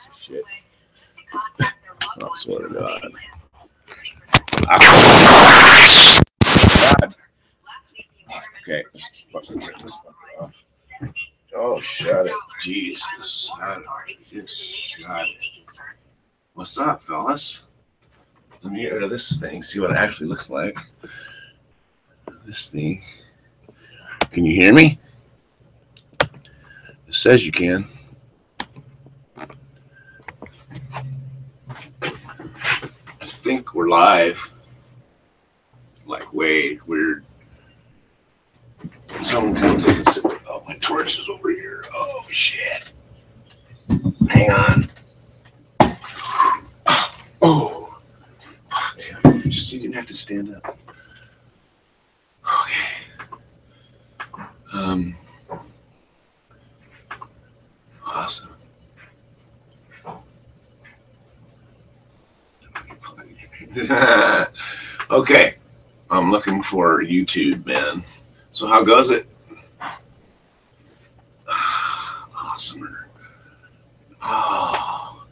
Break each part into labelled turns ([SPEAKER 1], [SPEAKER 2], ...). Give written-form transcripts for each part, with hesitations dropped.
[SPEAKER 1] of shit. I swear to God. Okay. Fucking rip this fucker off. Oh, shut it. Jesus. Shut it. What's up, fellas? Let me get rid of this thing, see what it actually looks like. This thing. Can you hear me? It says you can. I think we're live. Like, way weird. Someone comes in and says, oh, my torch is over here. Oh, shit. Hang on. Oh. Fuck, dude. Just you didn't have to stand up. Okay. Awesome. Okay. I'm looking for YouTube, man. So how goes it? Awesome. Oh.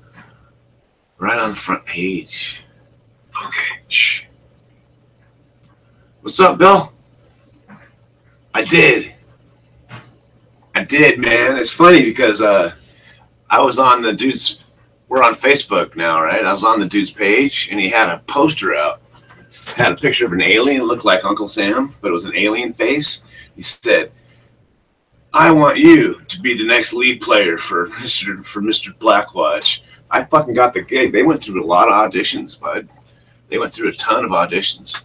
[SPEAKER 1] Right on the front page. Okay. Shh. What's up, Bill? I did, man. It's funny because I was on the dude's, we're on Facebook now, right? I was on the dude's page, and he had a poster out. Had a picture of an alien, looked like Uncle Sam, but it was an alien face. He said, I want you to be the next lead player for Mr. Blackwatch. I fucking got the gig. They went through a lot of auditions, bud. They went through a ton of auditions.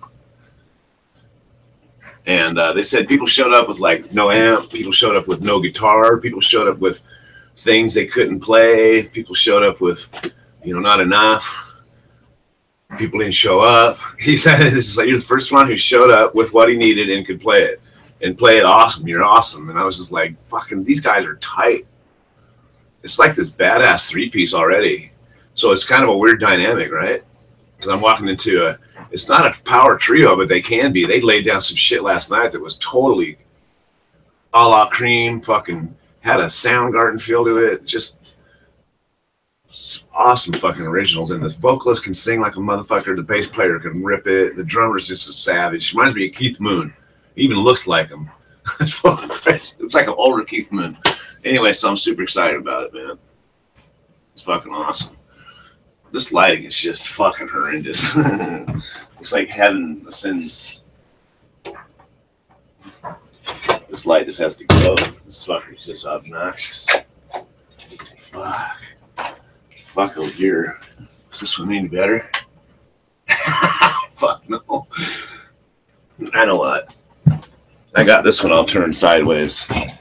[SPEAKER 1] And they said people showed up with like no amp, people showed up with no guitar, people showed up with things they couldn't play, people showed up with, you know, not enough. People didn't show up. He said, "This is like you're the first one who showed up with what he needed and could play it, and play it awesome. You're awesome." And I was just like, "Fucking, these guys are tight." It's like this badass three-piece already. So it's kind of a weird dynamic, right? Because I'm walking into a. It's not a power trio, but they can be. They laid down some shit last night that was totally a la Cream. Fucking had a Soundgarden feel to it. Just. Awesome fucking originals, and the vocalist can sing like a motherfucker. The bass player can rip it. The drummer's just a savage. Reminds me of Keith Moon. He even looks like him. It's like an older Keith Moon. Anyway, so I'm super excited about it, man. It's fucking awesome. This lighting is just fucking horrendous. It's like heaven ascends. This light just has to go. This fucker's just obnoxious. Fuck. Fuck over here. Is this one any better? Fuck no. I know what. I got this one all turned sideways. I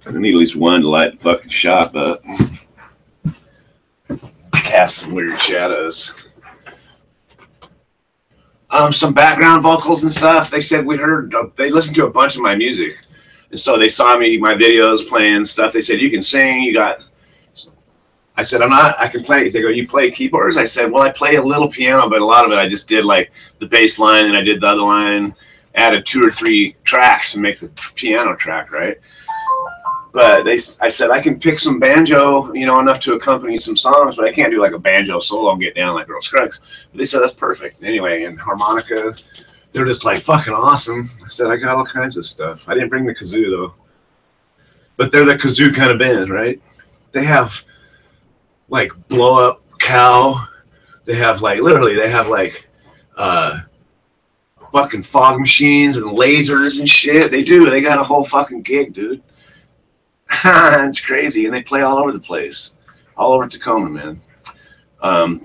[SPEAKER 1] need at least one to light the fucking shop up. Cast some weird shadows. Some background vocals and stuff. They said they listened to a bunch of my music. And so they saw my videos playing stuff. They said, you can sing, you got... I said, I can play. They go, you play keyboards? I said, well, I play a little piano, but a lot of it I just did like the bass line and I did the other line, added 2 or 3 tracks to make the piano track, right? But I said, I can pick some banjo, you know, enough to accompany some songs, but I can't do like a banjo solo and get down like Earl Scruggs. But they said, that's perfect. Anyway, and harmonica, they're just like fucking awesome. I said, I got all kinds of stuff. I didn't bring the kazoo though. But they're the kazoo kind of band, right? They have... like blow up cow. They have like literally they have like fucking fog machines and lasers and shit. They got a whole fucking gig, dude. It's crazy. And they play all over the place. All over Tacoma, man.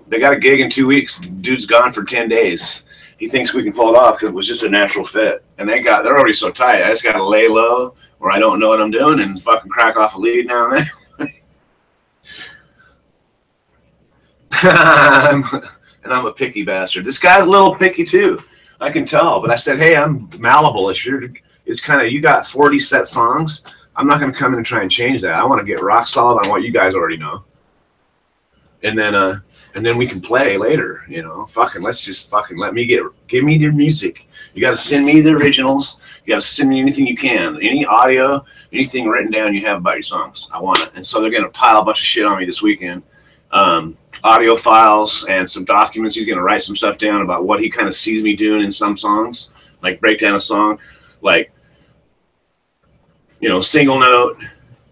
[SPEAKER 1] They got a gig in 2 weeks. Dude's gone for 10 days. He thinks we can pull it off because it was just a natural fit. And they're already so tight. I just gotta lay low where I don't know what I'm doing and fucking crack off a lead now and then. And I'm a picky bastard. This guy's a little picky too. I can tell. But I said, hey, I'm malleable. It's kind of, you got 40 set songs. I'm not going to come in and try and change that. I want to get rock solid on what you guys already know. and then we can play later, you know. Fucking let's just fucking give me your music. You got to send me the originals. You got to send me anything you can, any audio, anything written down you have about your songs. I want it. And so they're gonna pile a bunch of shit on me this weekend, audio files and some documents. He's gonna write some stuff down about what he kind of sees me doing in some songs, like break down a song, like, you know, single note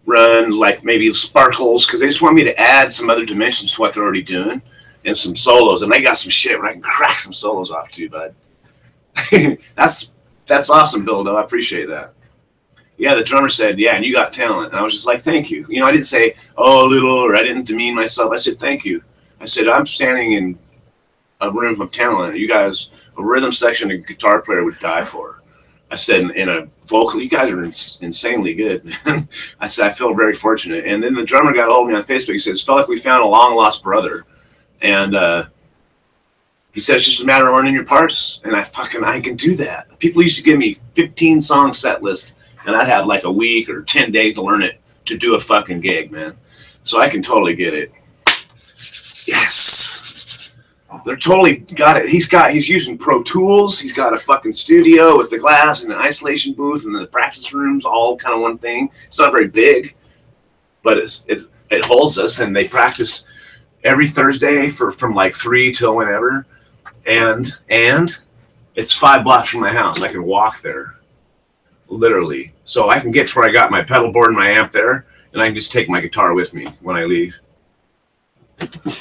[SPEAKER 1] run, like maybe sparkles, because they just want me to add some other dimensions to what they're already doing, and some solos. And they got some shit where I can crack some solos off too, bud. That's awesome, Bildo. I appreciate that. Yeah, the drummer said, yeah, and you got talent. And I was just like, thank you. You know, I didn't say, oh, little, or I didn't demean myself. I said, thank you. I said, I'm standing in a room of talent. You guys, a rhythm section a guitar player would die for. I said, in a vocal, you guys are insanely good, man. I said, I feel very fortunate. And then the drummer got a hold of me on Facebook. He says, felt like we found a long lost brother. And he said, it's just a matter of learning your parts. And I can do that. People used to give me 15 song set list, and I'd have like a week or 10 days to learn it to do a fucking gig, man. So I can totally get it. Yes. They're totally got it. He's using Pro Tools. He's got a fucking studio with the glass and an isolation booth and the practice rooms, all kind of one thing. It's not very big, but it holds us, and they practice every Thursday from like 3 till whenever. And it's 5 blocks from my house. I can walk there, literally. So I can get to where I got my pedal board and my amp there, and I can just take my guitar with me when I leave.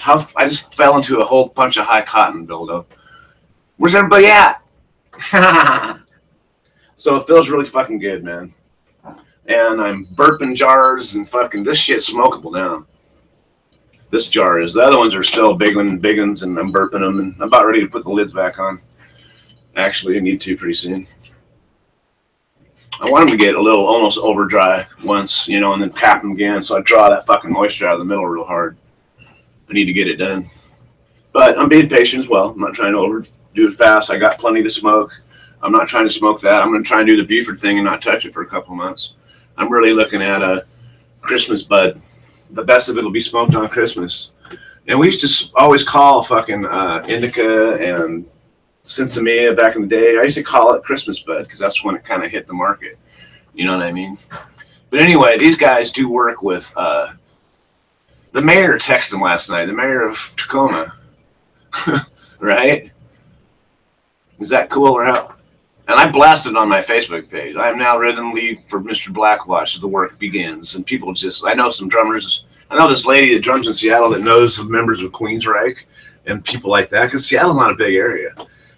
[SPEAKER 1] I just fell into a whole bunch of high cotton, Bildo. Where's everybody at? So it feels really fucking good, man. And I'm burping jars and fucking, this shit's smokable now. This jar is. The other ones are still big ones, and I'm burping them, and I'm about ready to put the lids back on. Actually, I need to pretty soon. I want them to get a little almost over dry once, you know, and then cap them again, so I draw that fucking moisture out of the middle real hard. I need to get it done. But I'm being patient as well. I'm not trying to overdo it fast. I got plenty to smoke. I'm not trying to smoke that. I'm going to try and do the Buford thing and not touch it for a couple of months. I'm really looking at a Christmas bud. The best of it will be smoked on Christmas. And we used to always call fucking indica and Sinsemilla back in the day. I used to call it Christmas bud because that's when it kind of hit the market. You know what I mean? But anyway, these guys do work with the mayor texted him last night, the mayor of Tacoma. Right? Is that cool or how? And I blasted on my Facebook page. I am now rhythm lead for Mr. Blackwatch as the work begins. And people just, I know some drummers. I know this lady that drums in Seattle that knows the members of Queensryche and people like that, because Seattle's not a big area.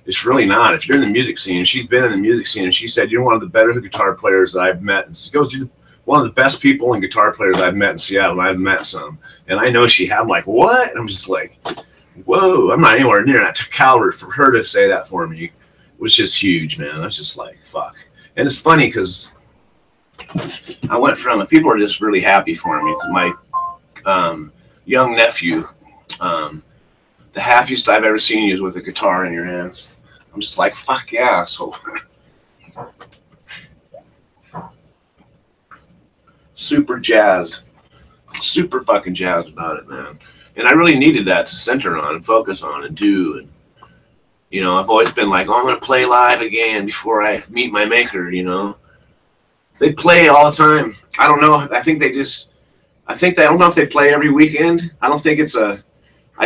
[SPEAKER 1] It's really not. If you're in the music scene, she's been in the music scene, and she said, you're one of the better guitar players that I've met. And she goes, you're one of the best people and guitar players I've met in Seattle. And I've met some. And I know she had. I'm like, what? And I'm just like, whoa, I'm not anywhere near that caliber for her to say that for me. Was just huge, man. I was just like, fuck. And it's funny because I went from, people are just really happy for me. It's my young nephew. The happiest I've ever seen you is with a guitar in your hands. I'm just like, fuck yeah. So super jazzed. Super fucking jazzed about it, man. And I really needed that to center on and focus on and do. And you know, I've always been like, oh, I'm going to play live again before I meet my maker, you know. They play all the time. I don't know. I don't know if they play every weekend. I don't think it's I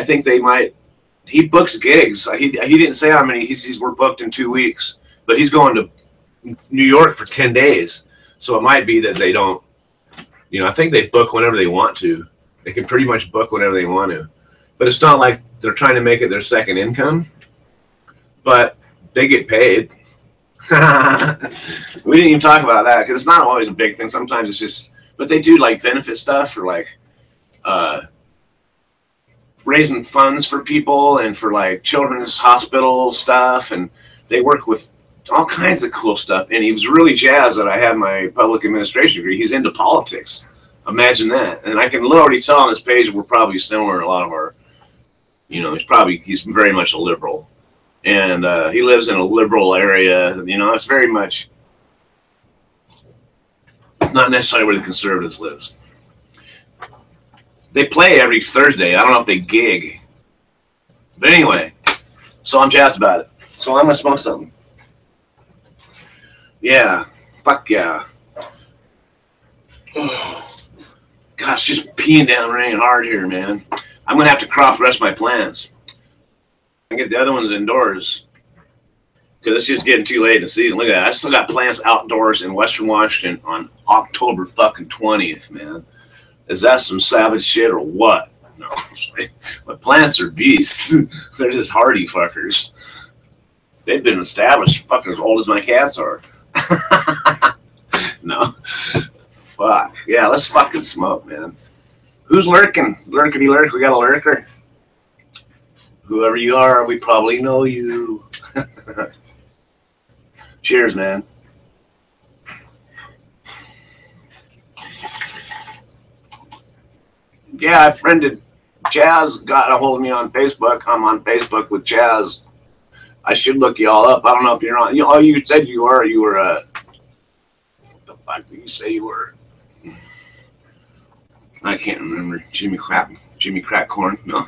[SPEAKER 1] think they might. He books gigs. He didn't say how many. He says we're booked in 2 weeks. But he's going to New York for 10 days. So it might be that they don't, you know, I think they book whenever they want to. They can pretty much book whenever they want to. But it's not like they're trying to make it their second income. But they get paid. We didn't even talk about that because it's not always a big thing. Sometimes it's just, but they do like benefit stuff for like raising funds for people and for like children's hospital stuff. And they work with all kinds of cool stuff. And he was really jazzed that I had my public administration degree. He's into politics. Imagine that. And I can already tell on this page we're probably similar in a lot of our, you know, he's very much a liberal. And he lives in a liberal area. You know, it's very much, it's not necessarily where the conservatives live. They play every Thursday. I don't know if they gig. But anyway, so I'm jazzed about it. So I'm going to smoke something. Yeah. Fuck yeah. Oh, gosh, just peeing down rain hard here, man. I'm going to have to crop the rest of my plants and get the other ones indoors because it's just getting too late in the season. Look at that. I still got plants outdoors in Western Washington on October fucking 20th, man. Is that some savage shit or what? No. My plants are beasts. They're just hardy fuckers. They've been established fucking as old as my cats are. No. Fuck. Yeah, let's fucking smoke, man. Who's lurking? Lurkity lurk. We got a lurker. Whoever you are, we probably know you. Cheers, man. Yeah, I friended Jazz, got a hold of me on Facebook. I'm on Facebook with Jazz. I should look you all up. I don't know if you're on. You know, oh, you said you were. You were. What the fuck did you say you were? I can't remember. Jimmy Crackcorn. No.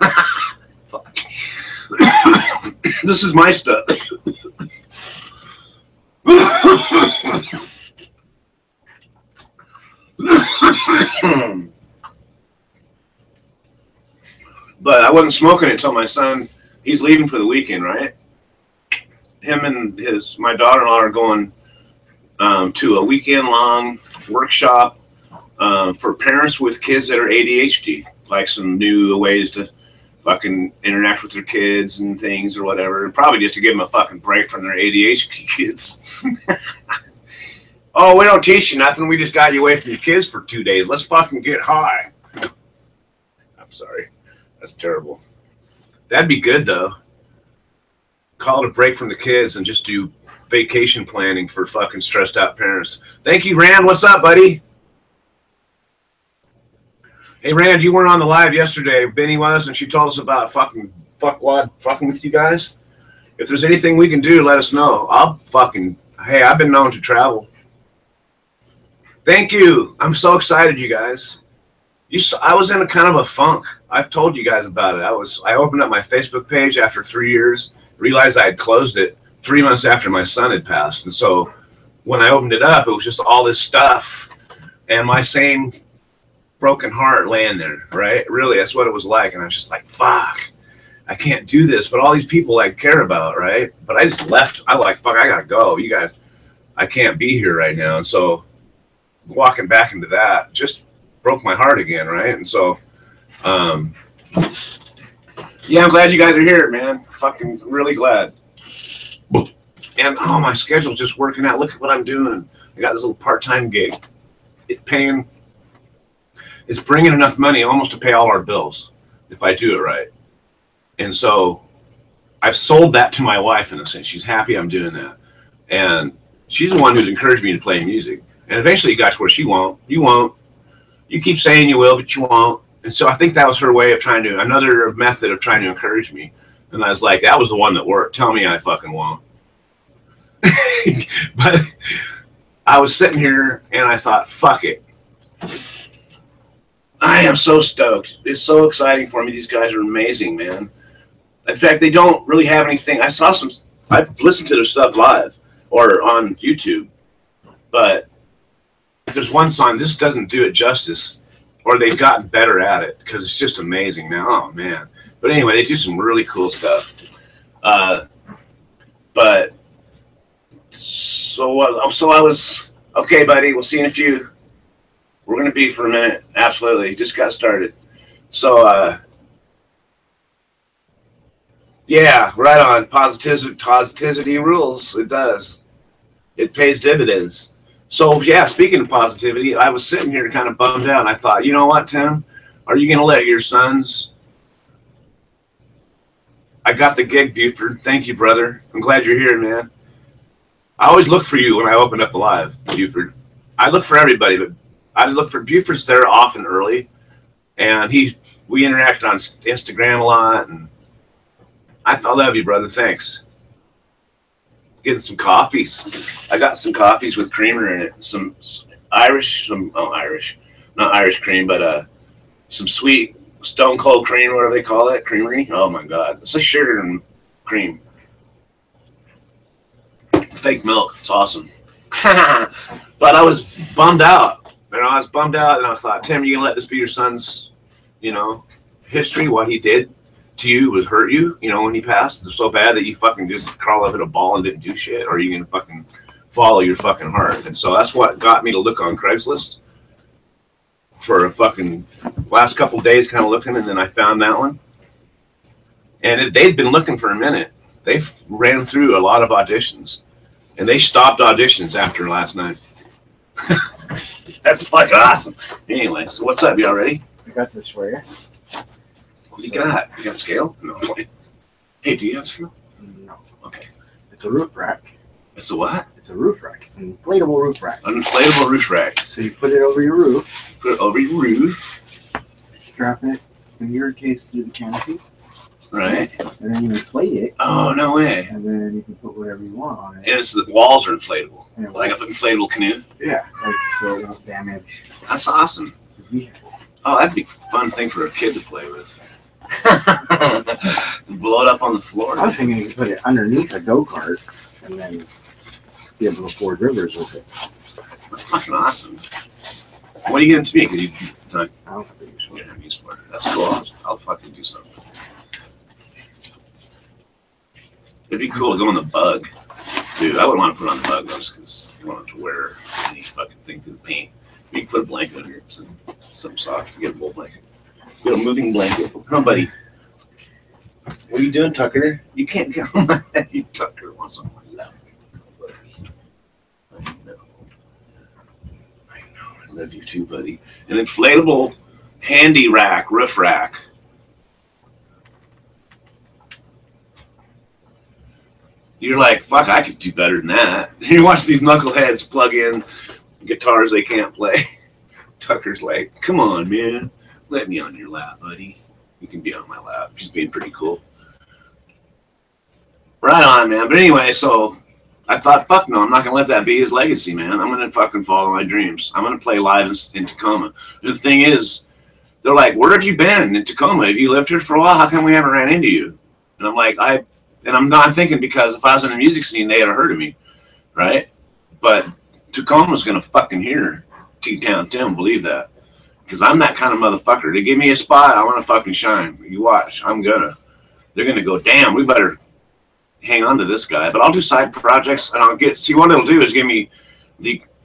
[SPEAKER 1] Fuck. This is my stuff. But I wasn't smoking it until my son, he's leaving for the weekend, right? Him and my daughter-in-law are going to a weekend-long workshop for parents with kids that are ADHD, like some new ways to fucking interact with their kids and things or whatever, and probably just to give them a fucking break from their ADHD kids. Oh, we don't teach you nothing. We just got you away from your kids for 2 days. Let's fucking get high. I'm sorry. That's terrible. That'd be good, though. Call it a break from the kids and just do vacation planning for fucking stressed out parents. Thank you, Rand. What's up, buddy? Hey, Rand, you weren't on the live yesterday. Benny was, and she told us about fucking with you guys. If there's anything we can do, let us know. Hey, I've been known to travel. Thank you. I'm so excited, you guys. I was in a kind of a funk. I've told you guys about it. I opened up my Facebook page after 3 years, realized I had closed it 3 months after my son had passed. And so when I opened it up, it was just all this stuff and my same broken heart laying there, right? Really, that's what it was like. And I was just like, fuck, I can't do this. But all these people I care about, right? But I just left. I like, fuck, I gotta go. I can't be here right now. And so walking back into that just broke my heart again, right? And so, yeah, I'm glad you guys are here, man. Fucking really glad. And oh, my schedule's just working out. Look at what I'm doing. I got this little part-time gig. It's bringing enough money almost to pay all our bills if I do it right. And so I've sold that to my wife in a sense. She's happy I'm doing that. And she's the one who's encouraged me to play music. And eventually it got to where she won't. You won't. You keep saying you will, but you won't. And so I think that was her way of another method of trying to encourage me. And I was like, that was the one that worked. Tell me I fucking won't. But I was sitting here and I thought, fuck it. I am so stoked. It's so exciting for me. These guys are amazing, man. In fact, they don't really have anything. I listened to their stuff live or on YouTube, but if there's one song, this doesn't do it justice, or they've gotten better at it because it's just amazing now. Oh, man. But anyway, they do some really cool stuff. But so I was, okay, buddy, we'll see you in a few. We're going to be for a minute. Absolutely. Just got started. So, yeah, right on. Positivity rules. It does. It pays dividends. So, yeah, speaking of positivity, I was sitting here kind of bummed out. And I thought, you know what, Tim? Are you going to let your sons? I got the gig, Buford. Thank you, brother. I'm glad you're here, man. I always look for you when I open up live, Buford. I look for everybody, but I look for Buford's there often early. And we interact on Instagram a lot. And I love you, brother. Thanks. Getting some coffees. I got some coffees with creamer in it. Some Irish, not Irish cream, but some sweet Stone Cold Cream, whatever they call it, creamery. Oh my god, it's like sugar and cream. Fake milk. It's awesome. But I was bummed out. And I was bummed out, and I was thought, Tim, you gonna let this be your son's, you know, history? What he did to you was hurt you, you know, when he passed. It's so bad that you fucking just crawl up in a ball and didn't do shit, or are you gonna fucking follow your fucking heart? And so that's what got me to look on Craigslist for a fucking last couple of days, kind of looking, and then I found that one. And they'd been looking for a minute. They ran through a lot of auditions, and they stopped auditions after last night. That's fucking awesome. Anyway, so what's up? You all ready?
[SPEAKER 2] I got this for you.
[SPEAKER 1] What do you got? You got scale? No. Hey, do you have scale?
[SPEAKER 2] No.
[SPEAKER 1] Okay.
[SPEAKER 2] It's a roof rack.
[SPEAKER 1] It's a what?
[SPEAKER 2] It's a roof rack. It's an inflatable roof rack.
[SPEAKER 1] An inflatable roof rack.
[SPEAKER 2] So you put it over your roof.
[SPEAKER 1] Put it over your roof.
[SPEAKER 2] Strap it, in your case, through the canopy.
[SPEAKER 1] Right.
[SPEAKER 2] And then you inflate it.
[SPEAKER 1] Oh, no way.
[SPEAKER 2] And then you can put whatever you want on it.
[SPEAKER 1] And it's the walls are inflatable.
[SPEAKER 2] Yeah,
[SPEAKER 1] like an inflatable canoe.
[SPEAKER 2] Yeah. Like, so it won't damage.
[SPEAKER 1] That's awesome.
[SPEAKER 2] The vehicle.
[SPEAKER 1] Oh, that'd be a fun thing for a kid to play with. Blow it up on the floor.
[SPEAKER 2] I was thinking you could put it underneath a go-kart and then be able to ford rivers with it.
[SPEAKER 1] That's fucking awesome. What are you going to me? Because you
[SPEAKER 2] I don't have to use one.
[SPEAKER 1] Yeah, use for it. That's cool. I'll fucking do something. It'd be cool to go on the bug. Dude, I wouldn't want to put on the bug though, just because you don't have to wear any fucking thing through the paint. You can put a blanket under it, something soft to get a wool blanket. Get a moving blanket. Come on, buddy. What are you doing, Tucker? You can't get on my head. You Tucker wants on my lap. I know. I love you too, buddy. An inflatable handy rack, roof rack. You're like, fuck, I could do better than that. You watch these knuckleheads plug in guitars they can't play. Tucker's like, come on, man. Let me on your lap, buddy. You can be on my lap. She's being pretty cool. Right on, man. But anyway, so I thought, fuck no, I'm not going to let that be his legacy, man. I'm going to fucking follow my dreams. I'm going to play live in Tacoma. And the thing is, they're like, where have you been in Tacoma? Have you lived here for a while? How come we haven't ran into you? And I'm like, I'm thinking because if I was in the music scene, they'd have heard of me, right? But Tacoma's going to fucking hear TTown Tim, believe that. Because I'm that kind of motherfucker. They give me a spot, I want to fucking shine. You watch, I'm gonna. They're going to go, damn, we better hang on to this guy. But I'll do side projects, and I'll see, what it'll do is give me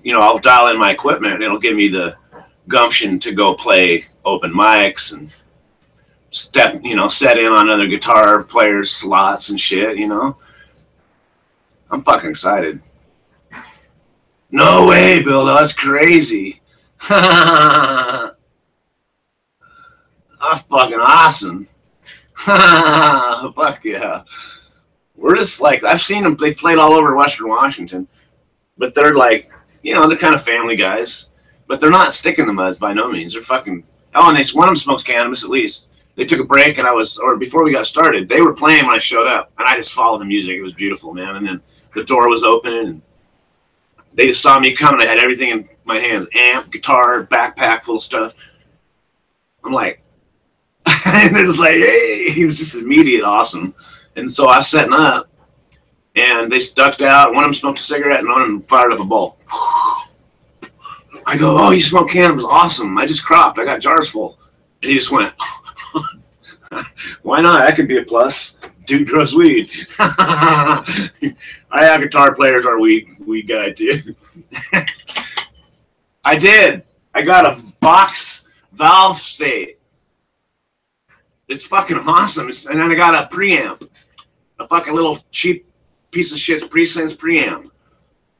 [SPEAKER 1] I'll dial in my equipment, and it'll give me the gumption to go play open mics and set in on other guitar players' slots and shit, I'm fucking excited. No way, Bill, that's crazy. That's fucking awesome. Fuck yeah. We're just like, I've seen them, they played all over Western Washington, but they're like, they're kind of family guys, but they're not sticking the muds by no means. They're fucking, and one of them smokes cannabis at least. They took a break, and before we got started, they were playing when I showed up, and I just followed the music. It was beautiful, man. And then the door was open, and they just saw me coming. I had everything in my hands, amp, guitar, backpack full of stuff. I'm like, and they're just like, hey, he was just immediate awesome. And so I was setting up, and they stuck out. One of them smoked a cigarette, and one of them fired up a bowl. I go, oh, you smoke cannabis, awesome. I just cropped. I got jars full. And he just went, why not? That could be a plus. Dude grows weed. I have guitar players are weed guy too. I did. I got a Vox valve state. It's fucking awesome. And then I got a preamp, a fucking little cheap piece of shit pre-sense preamp.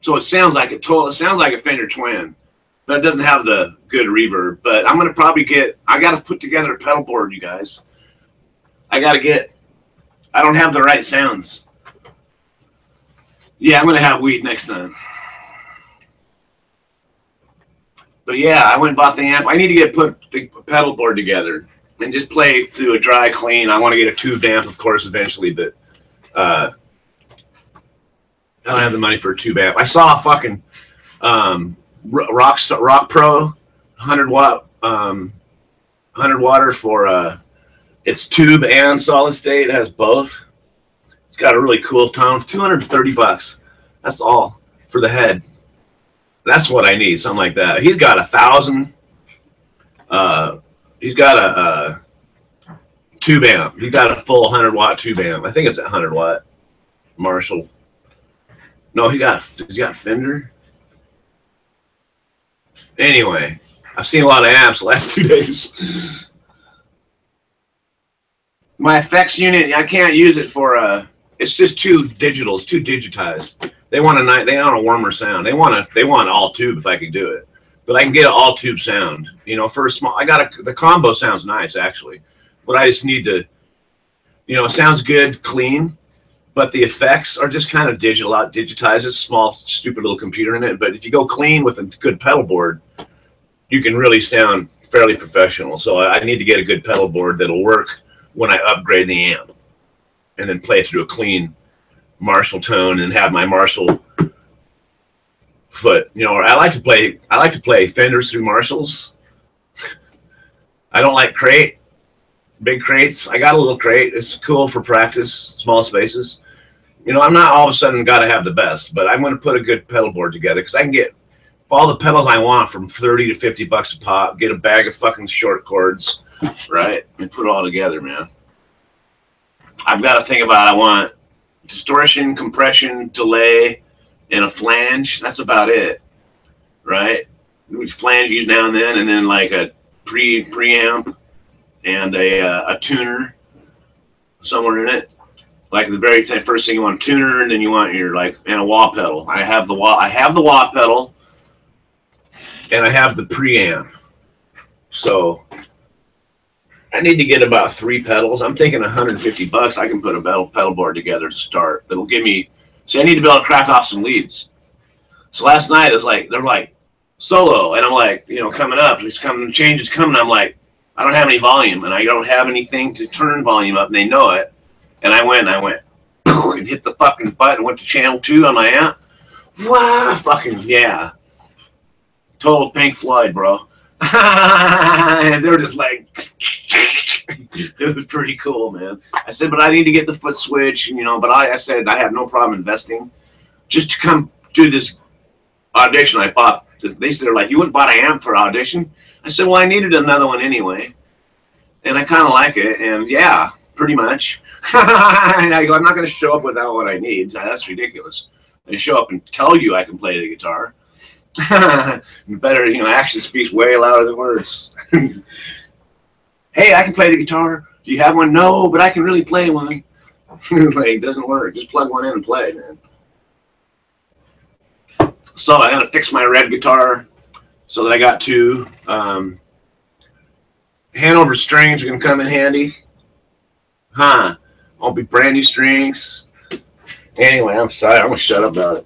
[SPEAKER 1] So it sounds like it sounds like a Fender Twin, but it doesn't have the good reverb. But I'm gonna probably I gotta put together a pedal board, you guys. I don't have the right sounds. Yeah, I'm going to have weed next time. But yeah, I went and bought the amp. I need to put the pedal board together and just play through a dry clean. I want to get a tubed amp, of course, eventually, but I don't have the money for a tube amp. I saw a fucking Rock Pro 100 watt 100 watt for it's tube and solid state. It has both. It's got a really cool tone. $230. That's all for the head. That's what I need, something like that. He's got 1,000. He's got a tube amp. He's got a full 100 watt tube amp. I think it's a 100 watt Marshall. No, he's got Fender. Anyway, I've seen a lot of amps the last 2 days. My effects unit, I can't use it for it's just too digital. It's too digitized. They want a warmer sound. They want all tube if I could do it. But I can get an all tube sound. You know, for a small, the combo sounds nice actually. But I just need to, you know, it sounds good, clean, but the effects are just kind of digitized. It's a small, stupid little computer in it. But if you go clean with a good pedal board, you can really sound fairly professional. So I need to get a good pedal board that'll work when I upgrade the amp, and then play it through a clean Marshall tone and have my Marshall foot. You know, I like to play Fenders through Marshalls. I don't like big crates. I got a little crate. It's cool for practice, small spaces. You know, I'm not all of a sudden got to have the best, but I'm going to put a good pedal board together because I can get all the pedals I want from $30 to $50 a pop. Get a bag of fucking short cords, right, and put it all together, man. I've got to think about, I want distortion, compression, delay, and a flange. That's about it, right? We flange use now and then like a preamp and a tuner somewhere in it. Like the very first thing, you want a tuner, and then you want your and a wah pedal. I have the wah pedal, and I have the preamp. So I need to get about 3 pedals. I'm thinking $150. I can put a pedal board together to start. It'll give me. See, I need to be able to craft off some leads. So last night it's like they're like solo, and I'm like, you know, coming up. It's coming, change is coming. I'm like, I don't have any volume, and I don't have anything to turn volume up, and they know it. And I went and hit the fucking button. Went to channel 2 on my amp. Wow, fucking yeah. Total Pink Floyd, bro. And they're just like, it was pretty cool, man. I said, but I need to get the foot switch, you know. But I said I have no problem investing just to come do this audition. I bought this. They said, they're like, you wouldn't buy an amp for audition? I said, well, I needed another one anyway, and I kind of like it, and yeah, pretty much. And I go, I'm not going to show up without what I need. So that's ridiculous. I show up and tell you I can play the guitar. Better, you know, action speaks way louder than words. Hey, I can play the guitar. Do you have one? No, but I can really play one. Like, it doesn't work. Just plug one in and play, man. So I got to fix my red guitar so that I got 2. Hanover strings are going to come in handy. Huh. Won't be brand new strings. Anyway, I'm sorry. I'm going to shut up about it.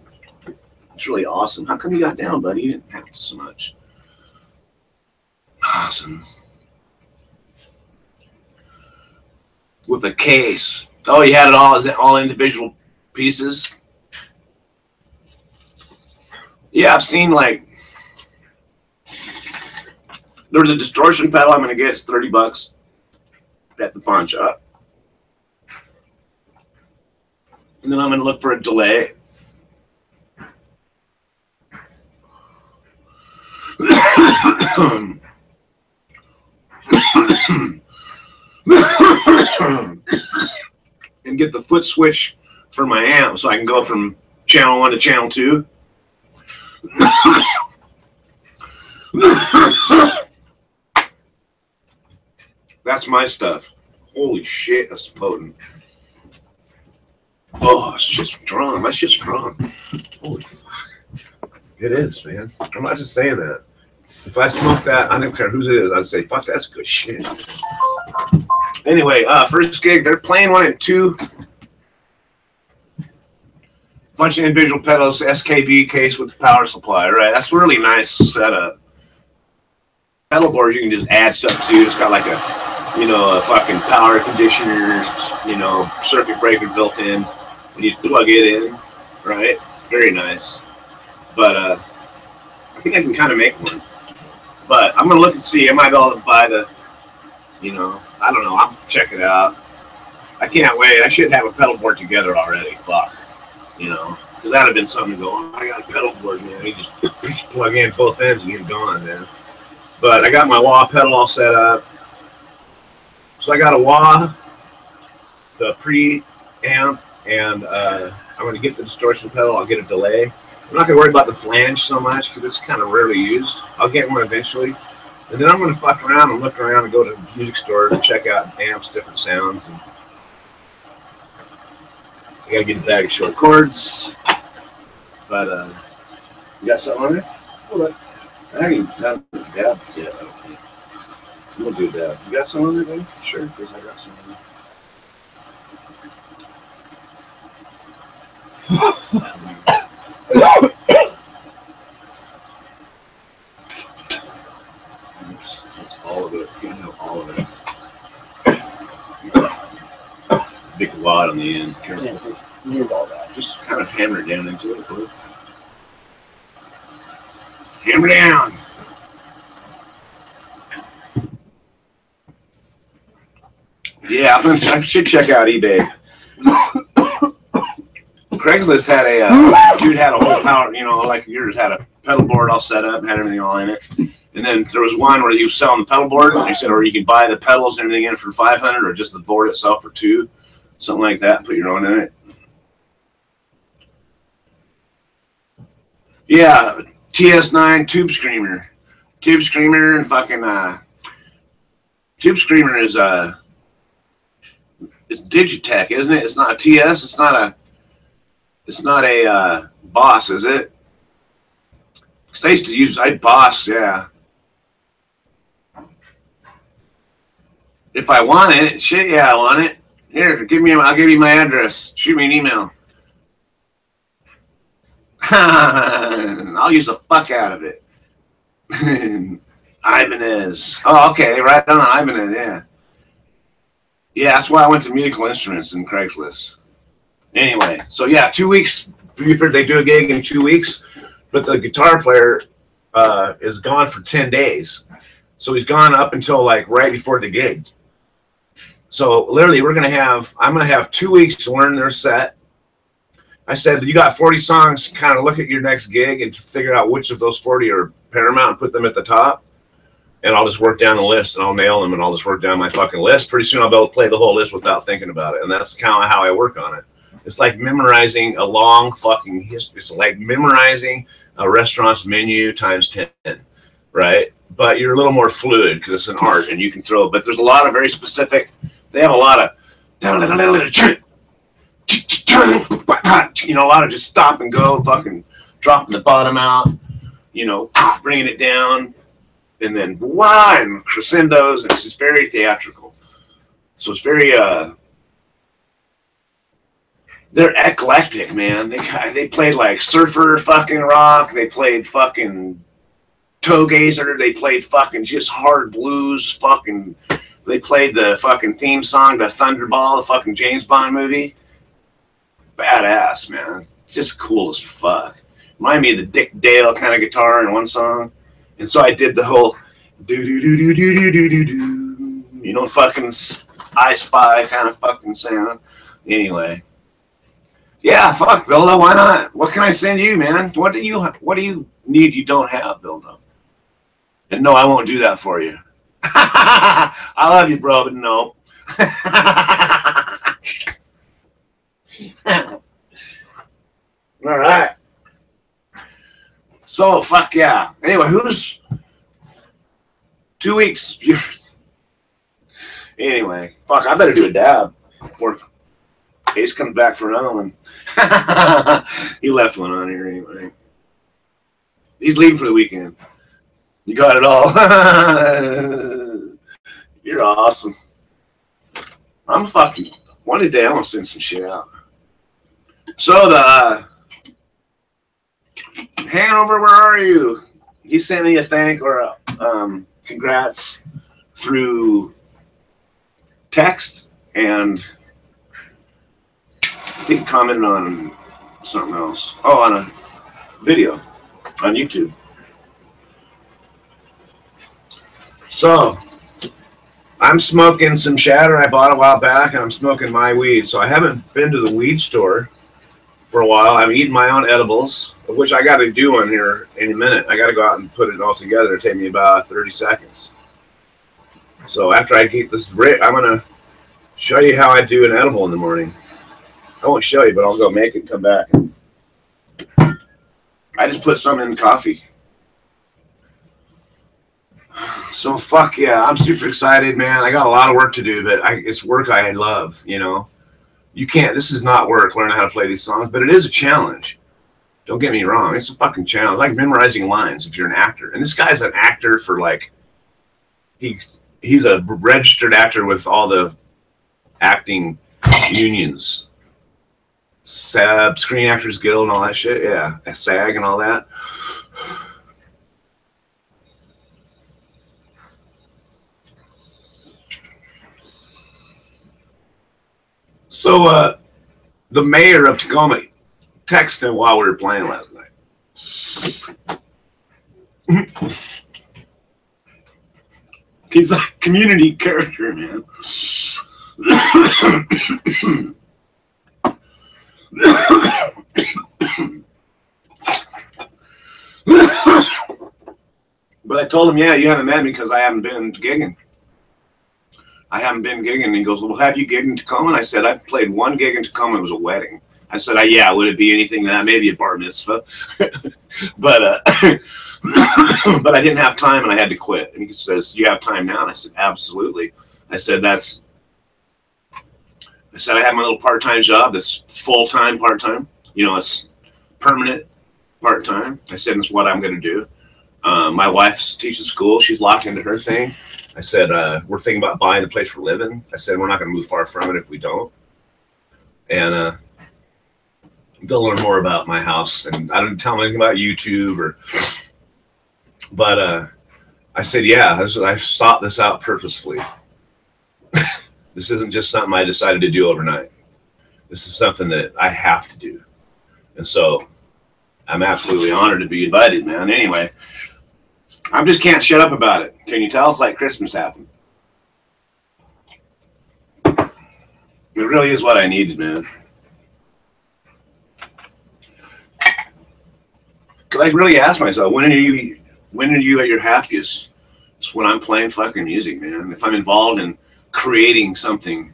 [SPEAKER 1] It's really awesome. How come you got down, buddy? You didn't have to so much. Awesome. With a case. Oh, you had it all individual pieces? Yeah, I've seen like there's a distortion pedal I'm going to get. It's $30 at the pawn shop. And then I'm going to look for a delay. And get the foot switch for my amp so I can go from channel 1 to channel 2. That's my stuff. Holy shit, that's potent. Oh, it's just strong. That's just strong. Holy fuck. It is, man. I'm not just saying that. If I smoke that, I don't care whose it is, I'd say, fuck, that's good shit. Anyway, first gig, they're playing one in 2. Bunch of individual pedals, SKB case with power supply, right? That's really nice setup. Pedal boards you can just add stuff to. It's got like a, you know, a fucking power conditioner, you know, circuit breaker built in. And you plug it in, right? Very nice. But I think I can kind of make one. But I'm gonna look and see. I might be able to buy You know, I don't know. I'll check it out. I can't wait. I should have a pedal board together already. Fuck. You know, because that'd have been something to go, oh, I got a pedal board, man. You just plug in both ends and get it going, man. But I got my wah pedal all set up. So I got a wah, the pre-amp, and I'm going to get the distortion pedal. I'll get a delay. I'm not going to worry about the flange so much because it's kind of rarely used. I'll get one eventually. And then I'm going to fuck around and look around and go to music stores and check out amps, different sounds. And I got to get a bag of short chords. But, you got something on there? Hold on. I ain't dab yet. We'll do that. You got some on there, babe? Sure, because I got some on there. That's all of it. You can't have all of it. Big wad on the end. Careful.
[SPEAKER 2] You need all that.
[SPEAKER 1] Just kind of hammer it down into it, please. Hammer down. Yeah, I should check out eBay. Craigslist had a dude had a whole power, you know, like yours had a pedal board all set up, had everything all in it. And then there was one where he was selling the pedal board. And they said, or you could buy the pedals and everything in for $500, or just the board itself for $200, something like that. Put your own in it. Yeah, TS9 Tube Screamer, and fucking Tube Screamer is it's Digitech, isn't it? It's not a TS. It's not a Boss, is it? Because I used to use Boss, yeah. If I want it, shit, yeah, I want it. Here, I'll give you my address. Shoot me an email. I'll use the fuck out of it. Ibanez. Oh, okay, right on, Ibanez, yeah. Yeah, that's why I went to Musical Instruments in Craigslist. Anyway, so yeah, 2 weeks. They do a gig in 2 weeks, but the guitar player is gone for 10 days. So he's gone up until like right before the gig. So literally, I'm going to have 2 weeks to learn their set. I said, you got 40 songs, kind of look at your next gig and figure out which of those 40 are paramount and put them at the top. And I'll just work down the list and I'll nail them and I'll just work down my fucking list. Pretty soon I'll be able to play the whole list without thinking about it. And that's kind of how I work on it. It's like memorizing a long fucking history. It's like memorizing a restaurant's menu times 10, right? But you're a little more fluid because it's an art and you can throw it. But there's a lot of very specific, they have a lot of, you know, a lot of just stop and go, fucking dropping the bottom out, you know, bringing it down. And then and crescendos, and it's just very theatrical. So it's very they're eclectic, man. They played like surfer fucking rock, they played fucking toe gazer, they played fucking just hard blues, fucking they played the fucking theme song to Thunderball, the fucking James Bond movie. Badass, man. Just cool as fuck. Remind me of the Dick Dale kind of guitar in one song. And so I did the whole do-do-do-do-do-do-do-do, you know, fucking I Spy kind of fucking sound. Anyway. Yeah, fuck, Bildo, why not? What can I send you, man? What do you need you don't have, Bildo? And no, I won't do that for you. I love you, bro, but no. All right. So, fuck yeah. Anyway, who's 2 weeks? Anyway, fuck, I better do a dab. Or Ace comes back for another one. He left one on here anyway. He's leaving for the weekend. You got it all. You're awesome. I'm fucking, one day I'm gonna send some shit out. So the Hanover, where are you? He sent me a thank or a congrats through text, and I think commented on something else. Oh, on a video on YouTube. So I'm smoking some shatter I bought a while back, and I'm smoking my weed. So I haven't been to the weed store for a while. I'm eating my own edibles, which I got to do one here in a minute. I got to go out and put it all together. It'll take me about 30 seconds. So after I get this, I'm going to show you how I do an edible in the morning. I won't show you, but I'll go make it and come back. I just put some in coffee. So fuck yeah, I'm super excited, man. I got a lot of work to do, but it's work I love, you know. You can't, this is not work, learning how to play these songs, but it is a challenge. Don't get me wrong, it's a fucking challenge. Like memorizing lines if you're an actor. And this guy's an actor for like, he's a registered actor with all the acting unions. Screen Actors Guild and all that shit, yeah. SAG and all that. So the mayor of Tacoma texted him while we were playing last night. He's a community character, man. But I told him, yeah, you haven't met me because I haven't been gigging. I haven't been gigging. And he goes, well, have you gigged in Tacoma? And I said, I played one gig in Tacoma. It was a wedding. I said, yeah, would it be anything that? Maybe a bar mitzvah. But but I didn't have time and I had to quit. And he says, you have time now? And I said, absolutely. I said, I have my little part-time job that's full-time, part-time. You know, it's permanent part-time. I said, it's what I'm going to do. My wife teaches school. She's locked into her thing. I said, we're thinking about buying the place we're living. I said, we're not going to move far from it if we don't. And they'll learn more about my house. And I didn't tell them anything about YouTube but I said, yeah, I sought this out purposefully. This isn't just something I decided to do overnight. This is something that I have to do. And so I'm absolutely honored to be invited, man. Anyway, I just can't shut up about it. Can you tell? It's like Christmas happened. It really is what I needed, man. Because I really asked myself, when are you at your happiest? It's when I'm playing fucking music, man. If I'm involved in creating something.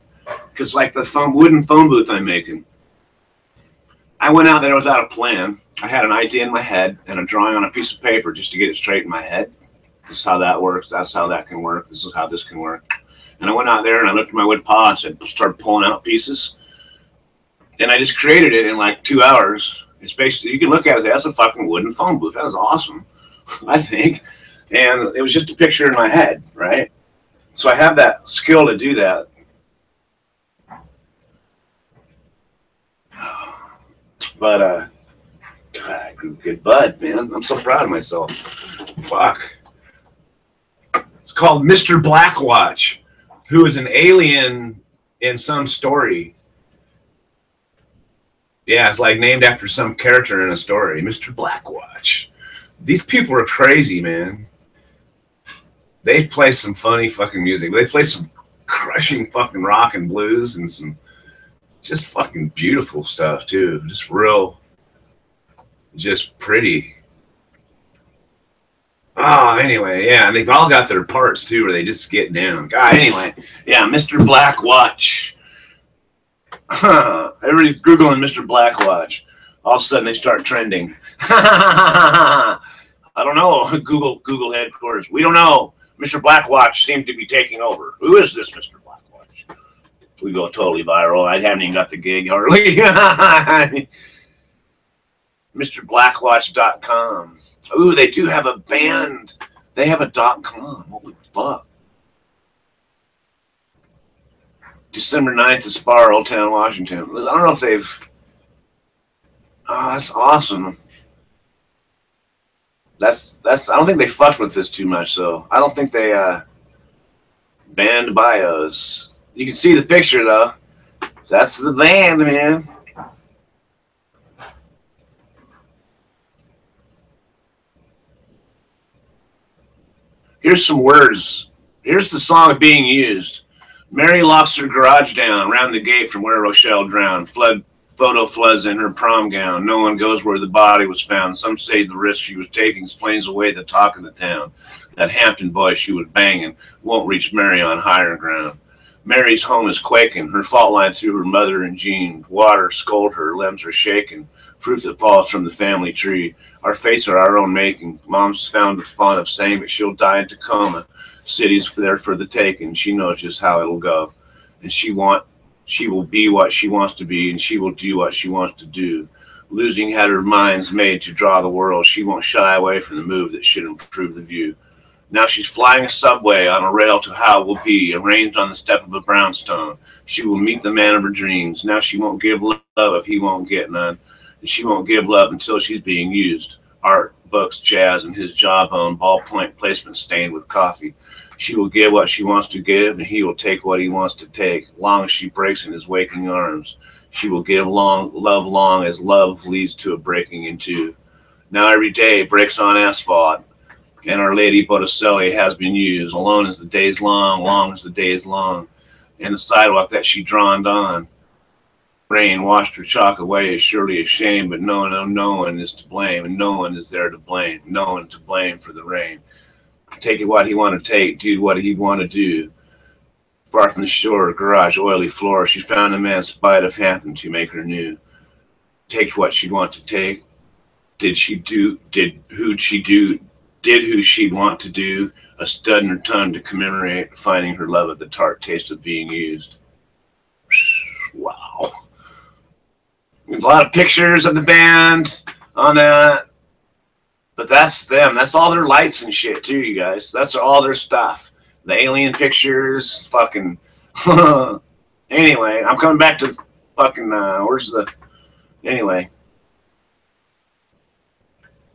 [SPEAKER 1] Because like the wooden phone booth I'm making, I went out there without a plan. I had an idea in my head and a drawing on a piece of paper just to get it straight in my head. This is how that works. That's how that can work. This is how this can work. And I went out there and I looked at my wood pile and started pulling out pieces. And I just created it in like 2 hours. It's basically, you can look at it as that's a fucking wooden phone booth. That was awesome, I think. And it was just a picture in my head, right? So I have that skill to do that. But God, I grew good bud, man. I'm so proud of myself. Fuck. It's called Mr. Blackwatch, who is an alien in some story. Yeah, it's like named after some character in a story. Mr. Blackwatch. These people are crazy, man. They play some funny fucking music. They play some crushing fucking rock and blues and some just fucking beautiful stuff too. Just real, just pretty. Oh, anyway, yeah, and they've all got their parts too, where they just get down. God, anyway, yeah, Mr. Blackwatch. Everybody's Googling Mr. Blackwatch. All of a sudden, they start trending. I don't know. Google headquarters. We don't know. Mr. Blackwatch seems to be taking over. Who is this Mr. Blackwatch? We go totally viral. I haven't even got the gig hardly. MrBlackwatch.com. Ooh, they do have a band. They have a .com. Holy fuck. December 9th at Spar, Old Town, Washington. I don't know if they've... Oh, that's awesome. That's. I don't think they fucked with this too much, though. I don't think they banned bios. You can see the picture, though. That's the band, man. Here's some words Here's the song being used. Mary locks her garage down, round the gate from where Rochelle drowned. Photo floods in her prom gown. No one goes where the body was found. Some say the risk she was taking explains away the talk of the town. That Hampton boy she was banging won't reach Mary on higher ground. Mary's home is quaking. Her fault line through her mother and Jean. Water scold her, limbs are shaking. Fruit that falls from the family tree. Our fates are our own making. Mom's fond of saying that she'll die in Tacoma. City's there for the taking. She knows just how it'll go. And she will be what she wants to be, and she will do what she wants to do. Losing had her mind's made to draw the world. She won't shy away from the move that should improve the view. Now she's flying a subway on a rail to how it will be, arranged on the step of a brownstone. She will meet the man of her dreams. Now she won't give love if he won't get none. And she won't give love until she's being used. Art, books, jazz, and his jawbone, ballpoint placement stained with coffee. She will give what she wants to give, and he will take what he wants to take, long as she breaks in his waking arms. She will give love long as love leads to a breaking in two. Now every day breaks on asphalt, and Our Lady Botticelli has been used. Alone as the day's long, long as the day is long, and the sidewalk that she droned on. Rain washed her chalk away is surely a shame, but no one is to blame, and no one is there to blame. No one to blame for the rain. Take it what he want to take, do what he want to do. Far from the shore, garage, oily floor, she found a man spite of Hampton to make her new. Take what she'd want to take. Did who she'd want to do, a stud in her tongue to commemorate finding her love of the tart taste of being used. Wow. There's a lot of pictures of the band on that. But that's them. That's all their lights and shit too, you guys. That's all their stuff. The alien pictures, fucking. Anyway, I'm coming back to fucking. Where's the? Anyway.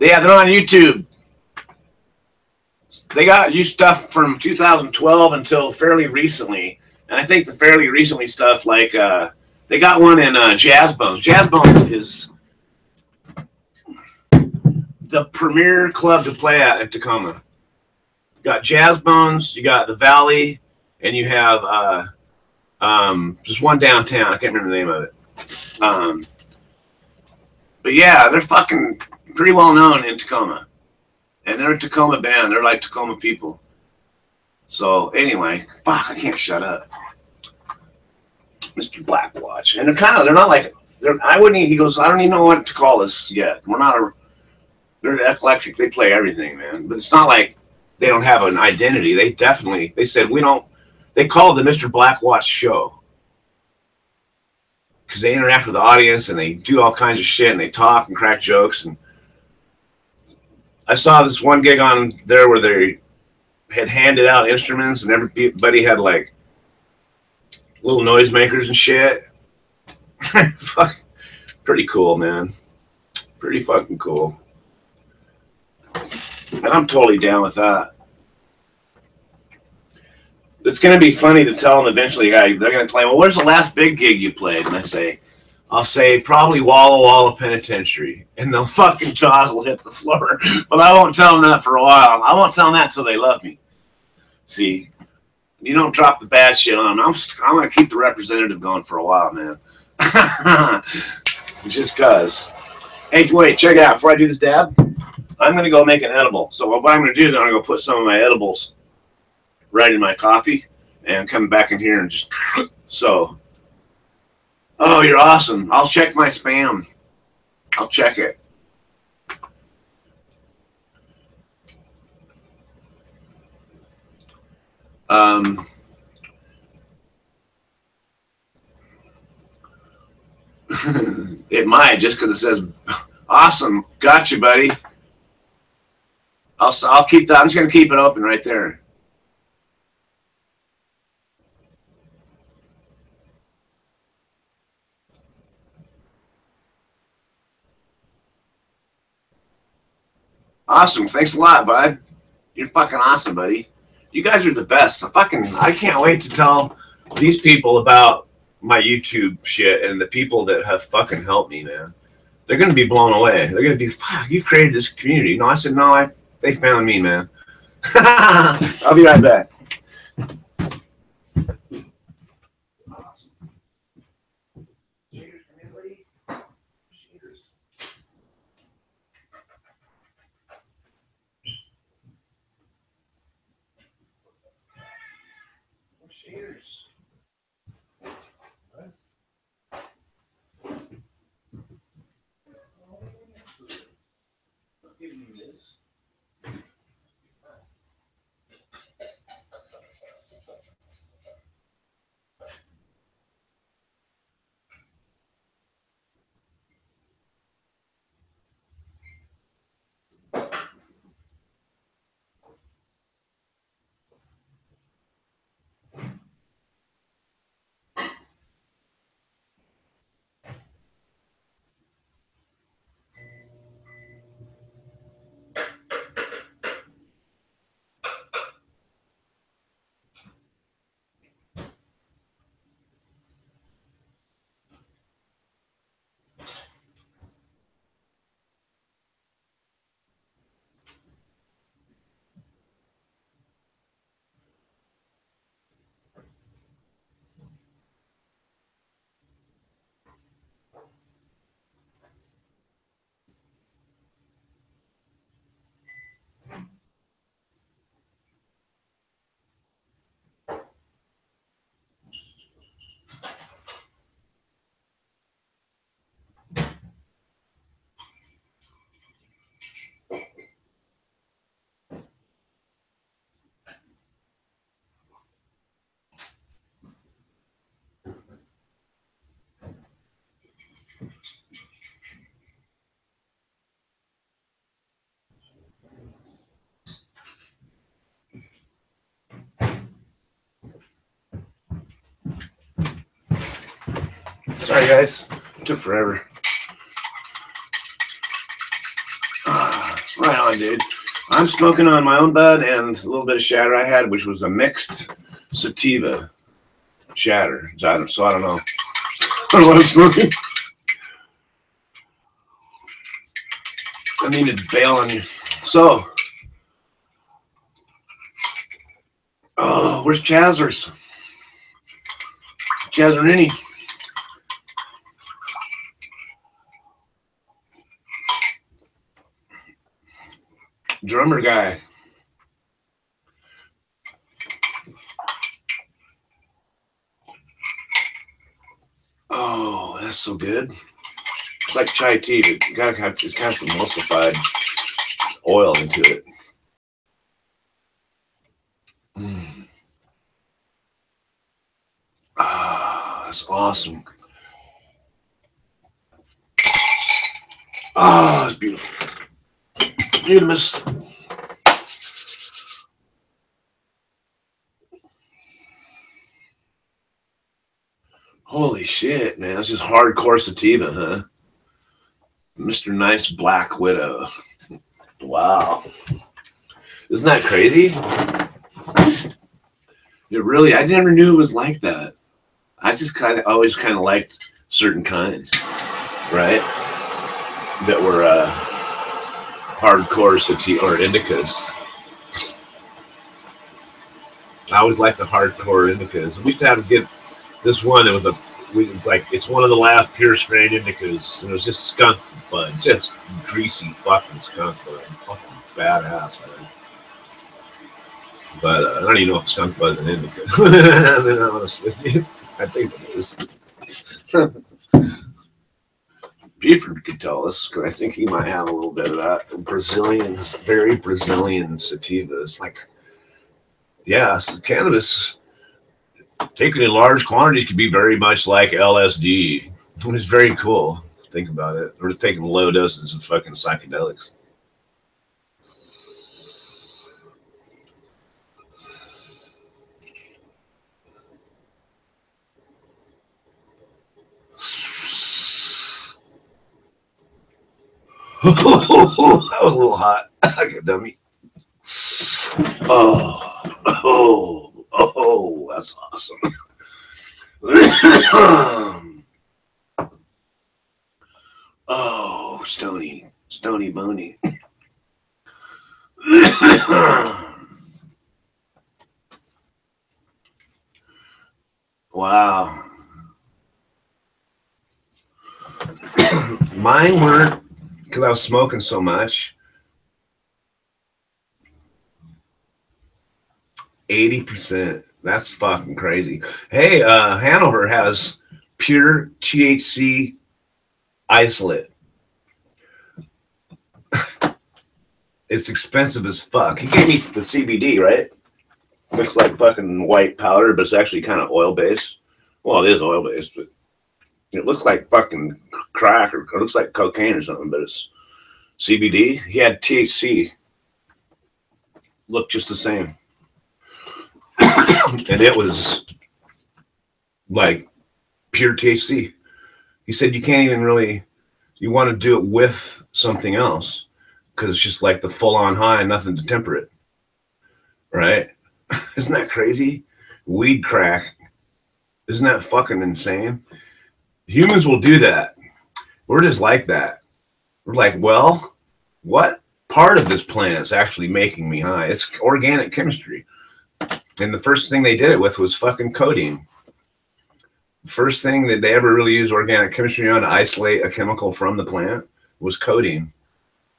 [SPEAKER 1] Yeah, they're on YouTube. They got you stuff from 2012 until fairly recently, and I think the fairly recently stuff, like they got one in Jazz Bones. Jazz Bones is the premier club to play at in Tacoma. You got Jazz Bones, you got the Valley, and you have just one downtown. I can't remember the name of it. But yeah, they're fucking pretty well known in Tacoma. And they're a Tacoma band. They're like Tacoma people. So anyway, fuck, I can't shut up. Mr. Blackwatch. And they're not like, he goes, I don't even know what to call this yet. They're eclectic. They play everything, man. But it's not like they don't have an identity. They said, they call it the Mr. Blackwatch show. Because they interact with the audience and they do all kinds of shit and they talk and crack jokes. And I saw this one gig on there where they had handed out instruments and everybody had like little noisemakers and shit. Fuck, pretty cool, man. Pretty fucking cool. And I'm totally down with that. It's going to be funny to tell them eventually, they're going to play, well, where's the last big gig you played? And I'll say, probably Walla Walla Penitentiary. And the fucking jaws will hit the floor. But I won't tell them that for a while. I won't tell them that until they love me. See, you don't drop the bad shit on them. I'm going to keep the representative going for a while, man. Just because. Hey, wait, check it out. Before I do this dab, I'm going to go make an edible. So what I'm going to do is I'm going to go put some of my edibles right in my coffee and come back in here and just so. Oh, you're awesome. I'll check my spam. I'll check it. It might, just because it says awesome. Gotcha, buddy. I'll keep that. I'm just going to keep it open right there. Awesome. Thanks a lot, bud. You're fucking awesome, buddy. You guys are the best. I can't wait to tell these people about my YouTube shit and the people that have fucking helped me, man. They're going to be blown away. They're going to be, fuck, you've created this community. No, I said, no, they found me, man. I'll be right back. Sorry, guys. It took forever. Right on, dude. I'm smoking on my own bud and a little bit of shatter I had, which was a mixed sativa shatter. So I don't know. I don't know what I'm smoking. I mean to bail on you. So, oh, where's Chazzers? Chazzerini. Drummer guy. Oh, that's so good. It's like chai tea, but you gotta have it's kind of emulsified oil into it. Ah, that's awesome. Ah, it's beautiful. Beautiful. Holy shit, man. This is hardcore sativa, huh? Mr. Nice Black Widow. Wow. Isn't that crazy? It really, I never knew it was like that. I just always kind of liked certain kinds, right? That were hardcore sativa or indicas. I always liked the hardcore indicas. We used to have to get this one. It was it's one of the last pure strain indicas. And it was just skunk bud, just greasy fucking skunk bud, fucking badass, man. But I don't even know if skunk bud's an indica. I'm being honest with you. I think it is. Buford could tell us, because I think he might have a little bit of that. Brazilians, very Brazilian sativas. Like, yeah, so cannabis taken in large quantities could be very much like LSD. It's very cool. Think about it. We're taking low doses of fucking psychedelics. That was a little hot. Like a dummy. Oh, that's awesome. Oh, Stony Boney. Wow. Mine weren't, because I was smoking so much. 80%. That's fucking crazy. Hey, Hanover has pure THC isolate. It's expensive as fuck. He gave me the CBD, right? Looks like fucking white powder, but it's actually kind of oil-based. Well, it is oil-based, but it looks like fucking crack, or it looks like cocaine or something, but it's CBD. He had THC. Looked just the same. And it was like pure THC. He said you can't even really, you want to do it with something else because it's just like the full-on high and nothing to temper it. Right? Isn't that crazy? Weed crack. Isn't that fucking insane? Humans will do that. We're just like that. We're like, well, what part of this plant is actually making me high? It's organic chemistry. And the first thing they did it with was fucking codeine. The first thing that they ever really used organic chemistry on to isolate a chemical from the plant was codeine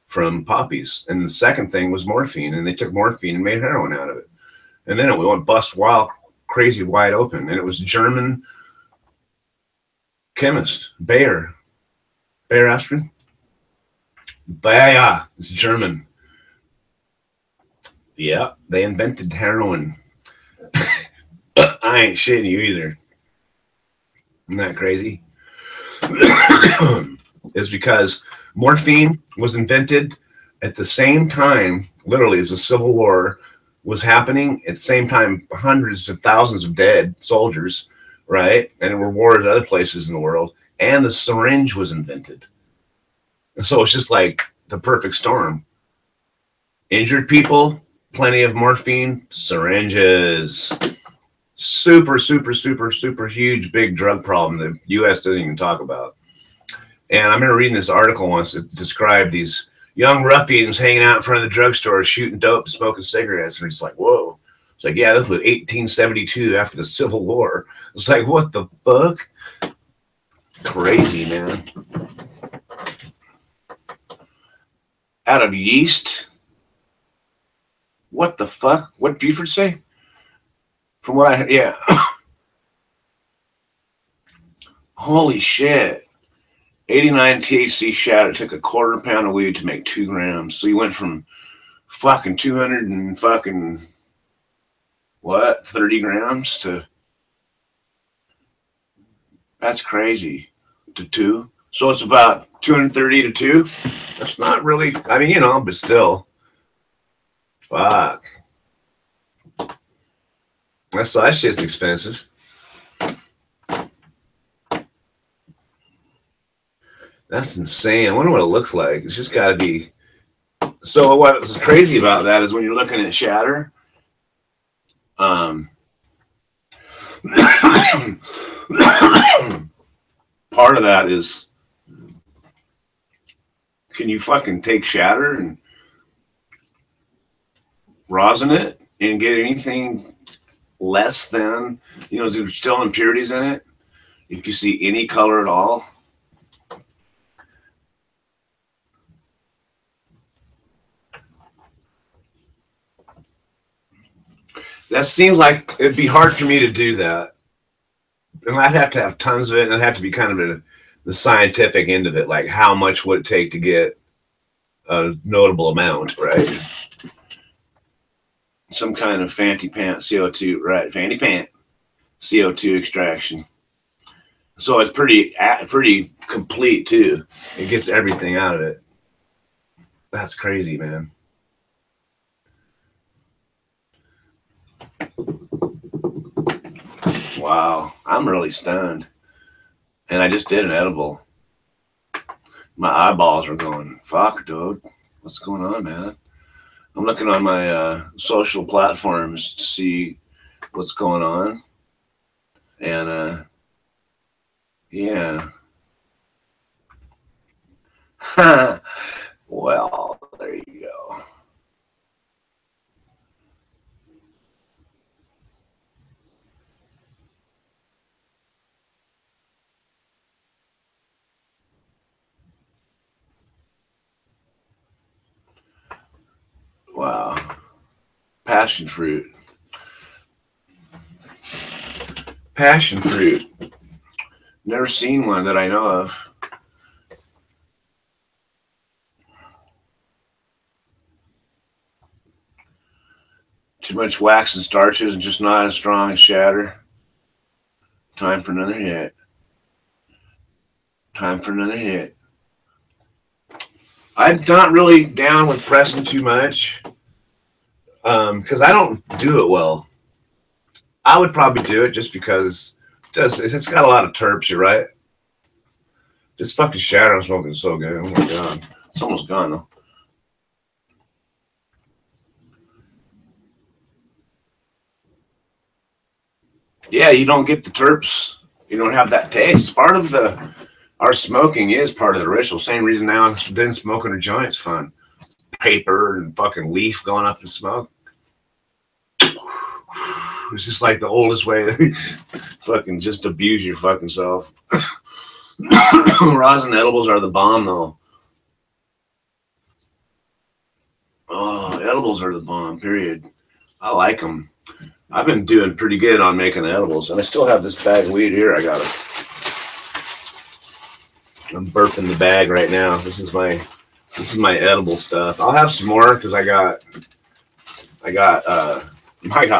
[SPEAKER 1] from poppies. And the second thing was morphine. And they took morphine and made heroin out of it. And then it went bust wild, crazy wide open. And it was German chemist, Bayer aspirin. Bayer, it's German. Yeah, they invented heroin. I ain't shitting you either. Isn't that crazy? It's because morphine was invented at the same time, literally, as the Civil War was happening. At the same time, hundreds of thousands of dead soldiers right? And were wars other places in the world. And the syringe was invented. And so it's just like the perfect storm. Injured people, plenty of morphine, syringes. Super, super, super, super huge, big drug problem the U.S. doesn't even talk about. And I remember reading this article once that described these young ruffians hanging out in front of the drugstore, shooting dope, smoking cigarettes. And it's like, whoa. It's like, yeah, this was 1872 after the Civil War. It's like, what the fuck? Crazy, man. Out of yeast? What the fuck? What did Buford say? From what I, yeah. Holy shit. 89 THC shot. It took a quarter pound of weed to make 2 grams. So you went from fucking 200 and fucking, what, 30 grams to, that's crazy, to 2. So it's about 230 to 2. That's not really, I mean, you know, but still. Fuck. That shit's expensive. That's insane. I wonder what it looks like. It's just got to be. So what's crazy about that is when you're looking at shatter, part of that is, can you fucking take shatter and rosin it and get anything less than, you know, there's still impurities in it? If you see any color at all, that seems like it'd be hard for me to do that. And I'd have to have tons of it, and I'd have to be kind of the scientific end of it, like how much would it take to get a notable amount, right? Some kind of fancy pant CO2, right? Fancy pant CO2 extraction. So it's pretty complete too. It gets everything out of it. That's crazy, man. Wow, I'm really stunned. And I just did an edible. My eyeballs are going, fuck, dude. What's going on, man? I'm looking on my social platforms to see what's going on. And, yeah. Well, there you go. Wow. Passion fruit. Passion fruit. Never seen one that I know of. Too much wax and starches and just not as strong as shatter. Time for another hit. Time for another hit. I'm not really down with pressing too much because I don't do it well. I would probably do it just because it's got a lot of terps, you're right. This fucking shatter I'm smoking is so good. Oh my god. It's almost gone though. Yeah, you don't get the terps. You don't have that taste. Part of our smoking is part of the ritual. Same reason now I've been smoking a joint's fun. Paper and fucking leaf going up in smoke. It's just like the oldest way to fucking just abuse your fucking self. Rosin edibles are the bomb though. Oh, edibles are the bomb, period. I like them. I've been doing pretty good on making the edibles, and I still have this bag of weed here. I'm burping the bag right now. This is my edible stuff. I'll have some more because I got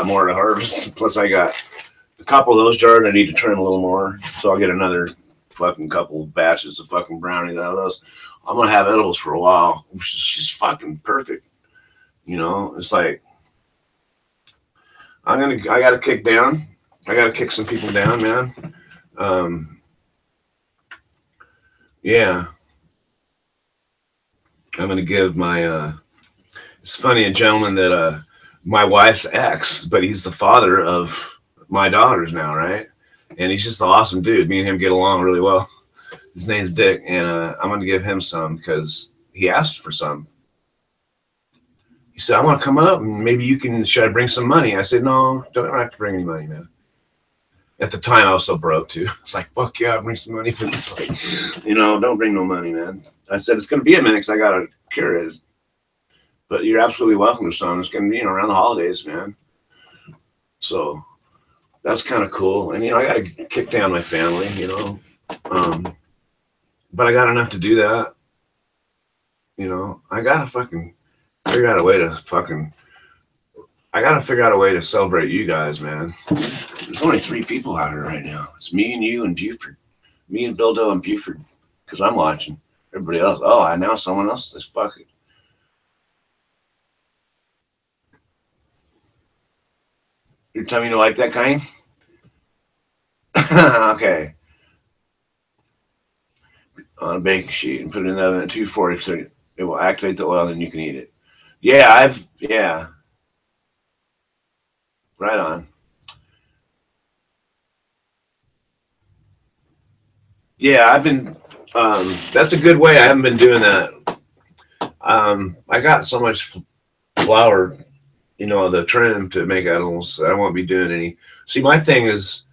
[SPEAKER 1] more to harvest. Plus I got a couple of those jars I need to trim a little more. So I'll get another fucking couple of batches of fucking brownies out of those. I'm gonna have edibles for a while, which is just fucking perfect. You know, it's like I got to kick down. I got to kick some people down, man. Yeah. I'm going to give my, it's funny, a gentleman that, my wife's ex, but he's the father of my daughters now, right? And he's just an awesome dude. Me and him get along really well. His name's Dick, and I'm going to give him some because he asked for some. He said, I want to come up, and maybe you can, should I bring some money? I said, no, don't have to bring any money, man. At the time, I was so broke, too. It's like, fuck yeah, I'll bring some money. But it's like, you know, don't bring no money, man. I said, it's going to be a minute because I got to cure it. But you're absolutely welcome to some. It's going to be, you know, around the holidays, man. So that's kind of cool. And, you know, I got to kick down my family, you know. But I got enough to do that. You know, I got to fucking figure out a way to celebrate you guys, man. There's only 3 people out here right now. It's me and you and Buford. Me and Bildo and Buford. Because I'm watching. Everybody else. Oh, I know someone else. Let's fuck it. You're telling me you don't like that kind? Okay. On a baking sheet and put it in the oven at 240 so it will activate the oil and you can eat it. Yeah, yeah. Right on. Yeah, I've been, that's a good way. I haven't been doing that. I got so much flour, you know, the trim to make edibles. I won't be doing any. See, my thing is,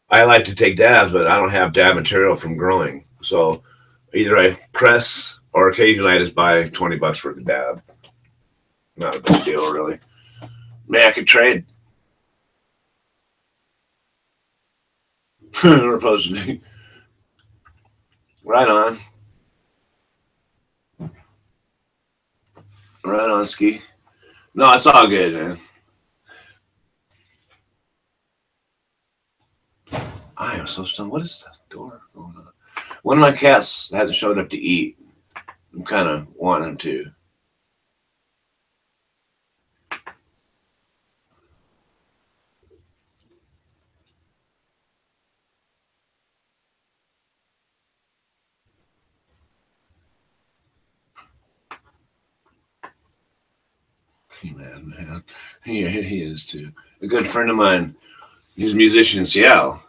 [SPEAKER 1] I like to take dabs, but I don't have dab material from growing. So either I press or occasionally I just buy $20 worth of dab. Not a big deal, really. Man, I could trade. We're supposed to be. Right on. Right on, Ski. No, it's all good, man. I am so stunned. What is that door going on? One of my cats hasn't showed up to eat. I'm kind of wanting to. Man. He is too. A good friend of mine, he's a musician in Seattle.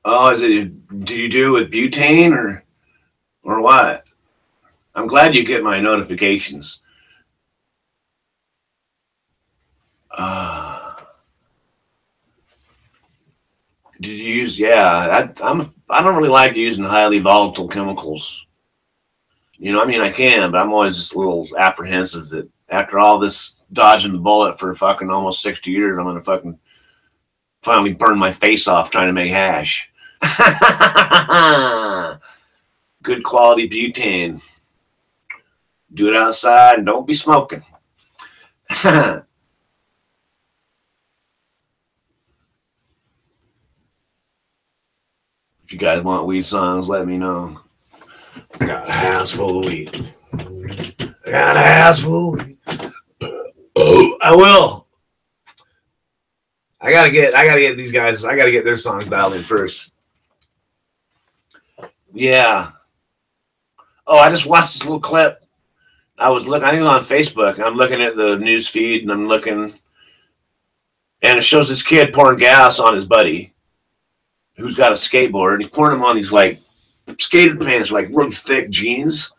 [SPEAKER 1] Oh, is it? Do you do with butane or what? I'm glad you get my notifications. Did you use? Yeah, I don't really like using highly volatile chemicals. You know, I mean, I can, but I'm always just a little apprehensive that after all this dodging the bullet for fucking almost 60 years, I'm going to fucking finally burn my face off trying to make hash. Good quality butane. Do it outside and don't be smoking. If you guys want weed songs, let me know. I got a house full of weed. I got a house full of weed. I will. I gotta get these guys. I gotta get their songs dialed in first. Yeah. Oh, I just watched this little clip. I was looking. I think it was on Facebook. I'm looking at the news feed, and I'm looking, and it shows this kid pouring gas on his buddy, who's got a skateboard, and he's pouring him on these like skater pants, like really thick jeans.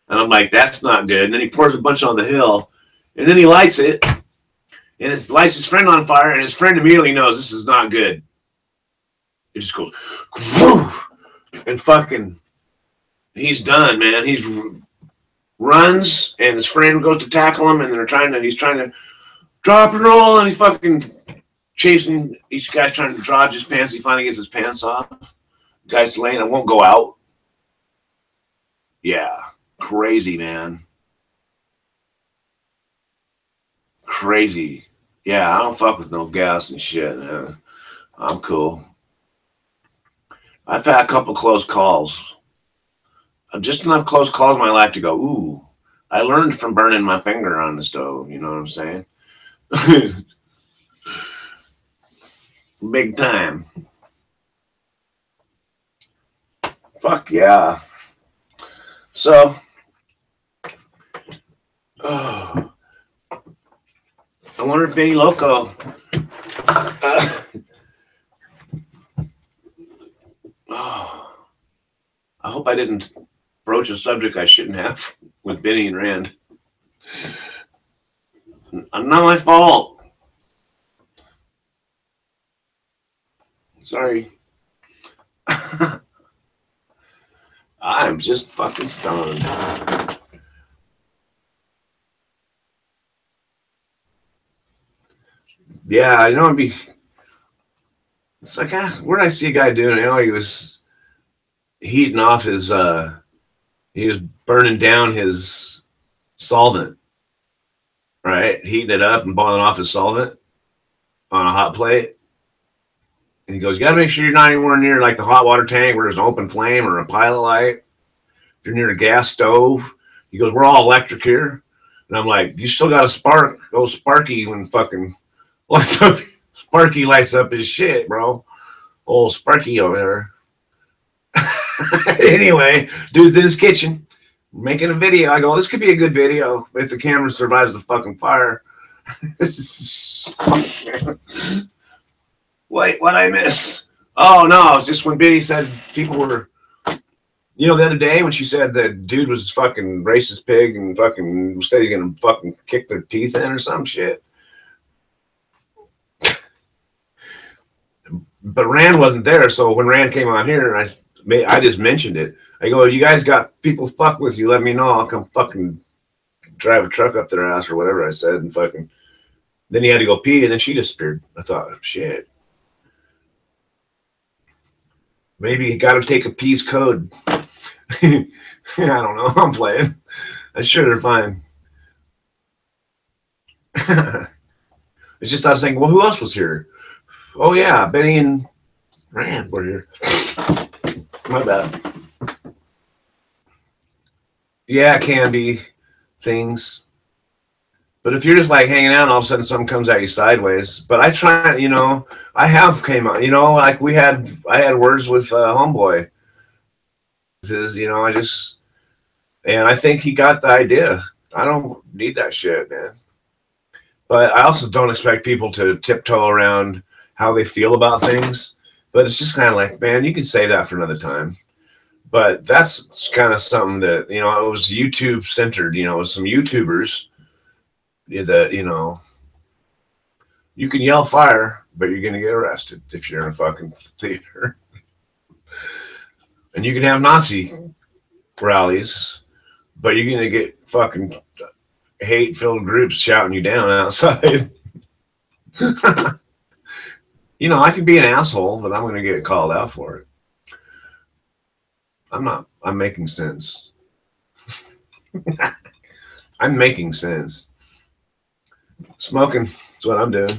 [SPEAKER 1] And I'm like, that's not good. And then he pours a bunch on the hill, and then he lights it, and it lights his friend on fire, and his friend immediately knows this is not good. It just goes, woof, and fucking, he's done, man. He's runs, and his friend goes to tackle him, and he's trying to drop and roll, and he's fucking chasing, each guy's trying to dodge his pants. He finally gets his pants off. The guy's laying, it won't go out. Yeah. Crazy, man. Crazy. Yeah, I don't fuck with no gas and shit, man. I'm cool. I've had a couple close calls. Just enough close calls in my life to go, ooh, I learned from burning my finger on the stove. You know what I'm saying? Big time. Fuck yeah. So, oh, I wonder if Benny Loco. Oh, I hope I didn't broach a subject I shouldn't have with Benny and Rand. Not my fault. Sorry. I'm just fucking stoned. Yeah, I know it'd be. It's like, where did I see a guy doing it? Oh, he was heating off his. He was burning down his solvent, right? Heating it up and boiling off his solvent on a hot plate. And he goes, you got to make sure you're not anywhere near like the hot water tank where there's an open flame or a pilot light. If you're near a gas stove, he goes, we're all electric here. And I'm like, you still got a spark. Go Sparky when fucking lights up. Sparky lights up his shit, bro. Old Sparky over there. Anyway, dude's in his kitchen making a video. I go, this could be a good video if the camera survives the fucking fire. Wait, what I miss? Oh no, it's just when Biddy said people were, the other day when she said that dude was fucking racist pig and fucking said he's gonna fucking kick their teeth in or some shit. But Rand wasn't there, so when Rand came on here, I just mentioned it. I go, you guys got people fuck with you, let me know. I'll come fucking drive a truck up their ass or whatever I said, and fucking. Then he had to go pee, and then she disappeared. I thought, shit. Maybe he got to take a peace code. I don't know. I'm playing. I sure they're fine. It's just I was thinking, well, who else was here? Oh yeah, Benny and Rand were here. My bad. Yeah, it can be things. But if you're just like hanging out and all of a sudden something comes at you sideways. But I try, I have came out, like I had words with Homeboy. And I think he got the idea. I don't need that shit, man. But I also don't expect people to tiptoe around how they feel about things. But it's just kind of like, man, you can save that for another time. But that's kind of something that, it was YouTube centered, it was some YouTubers that, you can yell fire, but you're going to get arrested if you're in a fucking theater. And you can have Nazi rallies, but you're going to get fucking hate-filled groups shouting you down outside. I could be an asshole, but I'm going to get called out for it. I'm making sense. I'm making sense. Smoking is what I'm doing.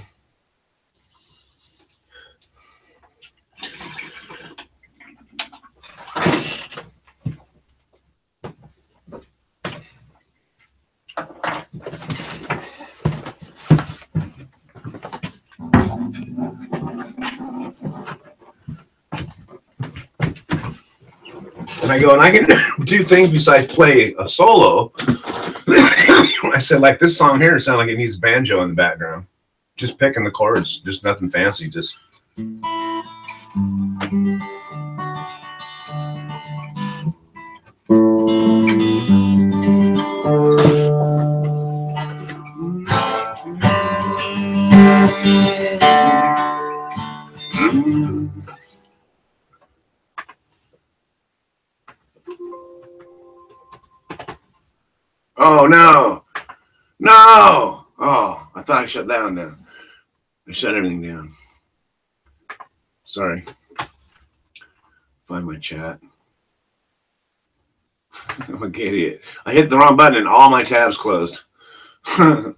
[SPEAKER 1] And I go, and I can do things besides play a solo. I said, like this song here, it sounds like it needs banjo in the background. Just picking the chords, just nothing fancy, just. Oh, no. No. Oh, I thought I shut that one down. I shut everything down. Sorry. Find my chat. I'm an idiot. I hit the wrong button and all my tabs closed. The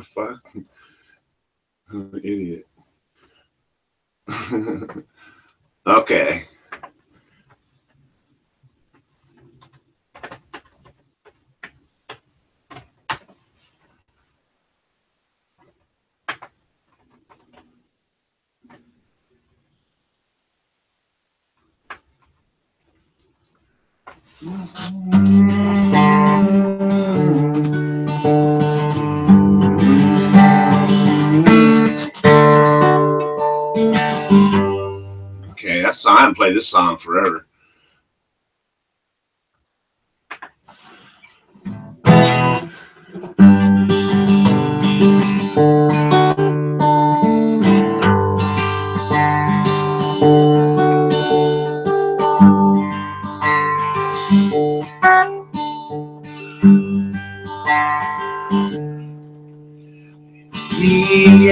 [SPEAKER 1] fuck? I'm an idiot. Okay. Okay, that song, I haven't played this song forever.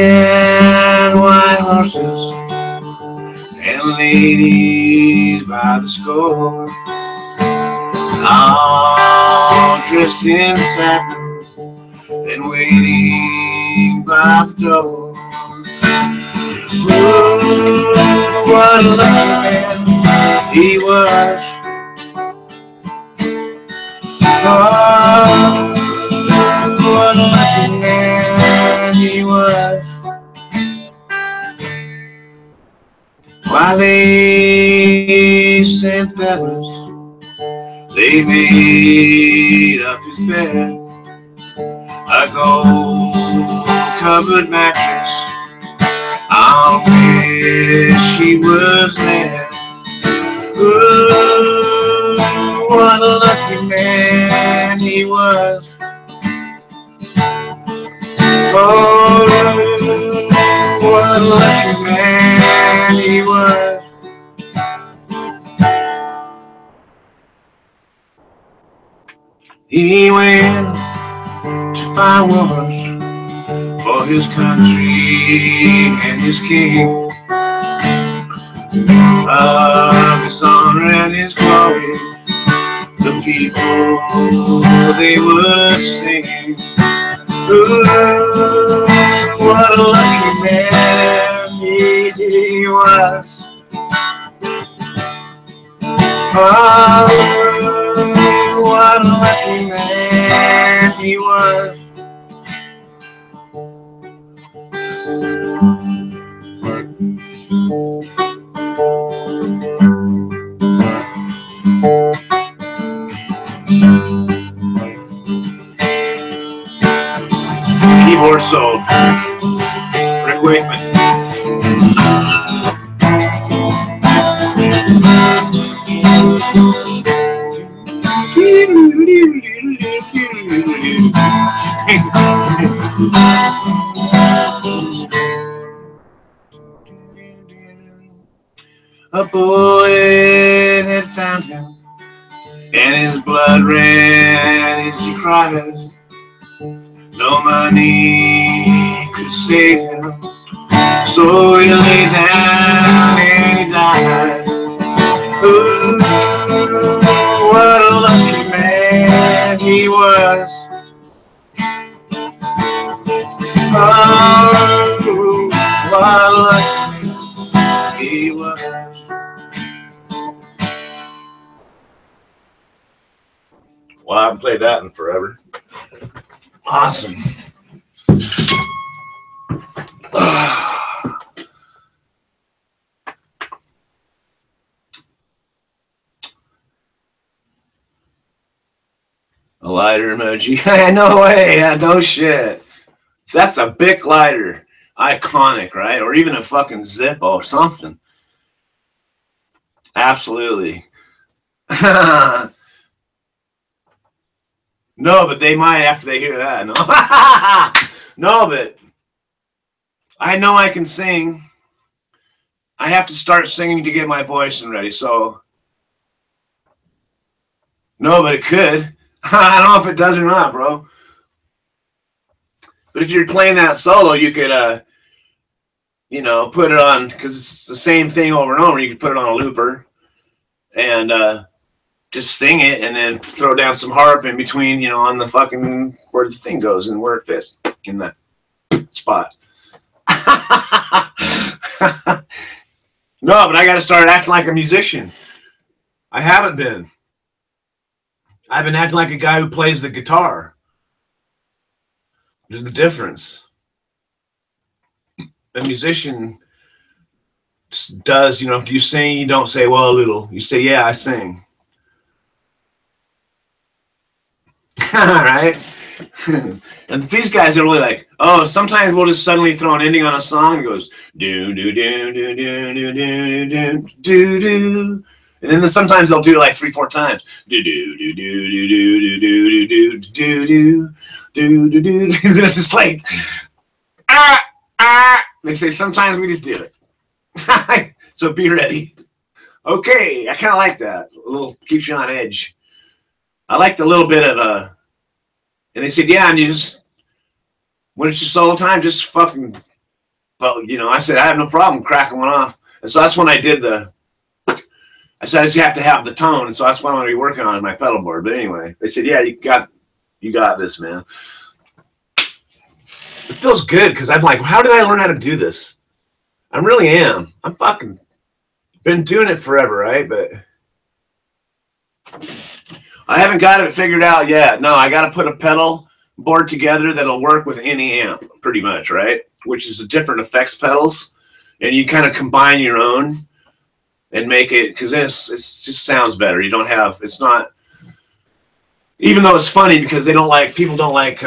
[SPEAKER 1] And white horses and ladies by the score, all dressed in satin and waiting by the door. Ooh, what a lucky man he was. Oh, what a lucky man he was. While lace and feathers, they made up his bed. A gold-covered mattress on which he was led. Ooh, what a lucky man he was. Oh, what a lucky man he was. He went to find wars for his country and his king, of his honor and his glory. The people, they would sing. Ooh, what a lucky man he was. Oh, what a lucky man he was. Keyboard solo, Rick Wakeman. A bullet had found him, and his blood ran as he cried. No money could save him, so he lay down and he died. Ooh, what a lucky man he was. Oh, what a lucky man he was. Well, I haven't played that in forever. Awesome. A lighter emoji. No way. No shit. That's a Bic lighter. Iconic, right? Or even a fucking Zippo or something. Absolutely. No, but they might after they hear that. No, no, but I know I can sing. I have to start singing to get my voice ready. So, no, but it could. I don't know if it does or not, bro. But if you're playing that solo, you could, you know, put it on, because it's the same thing over and over. You could put it on a looper and just sing it, and then throw down some harp in between, you know, on the fucking where the thing goes and where it fits in that spot. No, but I got to start acting like a musician. I haven't been. I've been acting like a guy who plays the guitar. There's the difference. A musician does, you know, do you sing? You don't say, well, a little. You say, yeah, I sing. right? And these guys are really like, oh, sometimes we'll just suddenly throw an ending on a song and it goes do do do do do do do do do do, and then sometimes they'll do it like 3-4 times. Do do do do do do do do do do do do do. It's just like they say sometimes we just do it. So be ready. Okay, I kind of like that. A little keeps you on edge. I like the little bit of and they said, yeah, and you just, when it's your solo time, just fucking, well, you know, I said, I have no problem cracking one off. And so that's when I did I said, I just have to have the tone. And so that's what I'm going to be working on my pedal board. But anyway, they said, yeah, you got this, man. It feels good because I'm like, how did I learn how to do this? I really am. I'm fucking been doing it forever, right? But I haven't got it figured out yet. No, I got to put a pedal board together that'll work with any amp, pretty much, right? Which is the different effects pedals, and you kind of combine your own and make it, because then it just sounds better. You don't have, it's not, even though it's funny because people don't like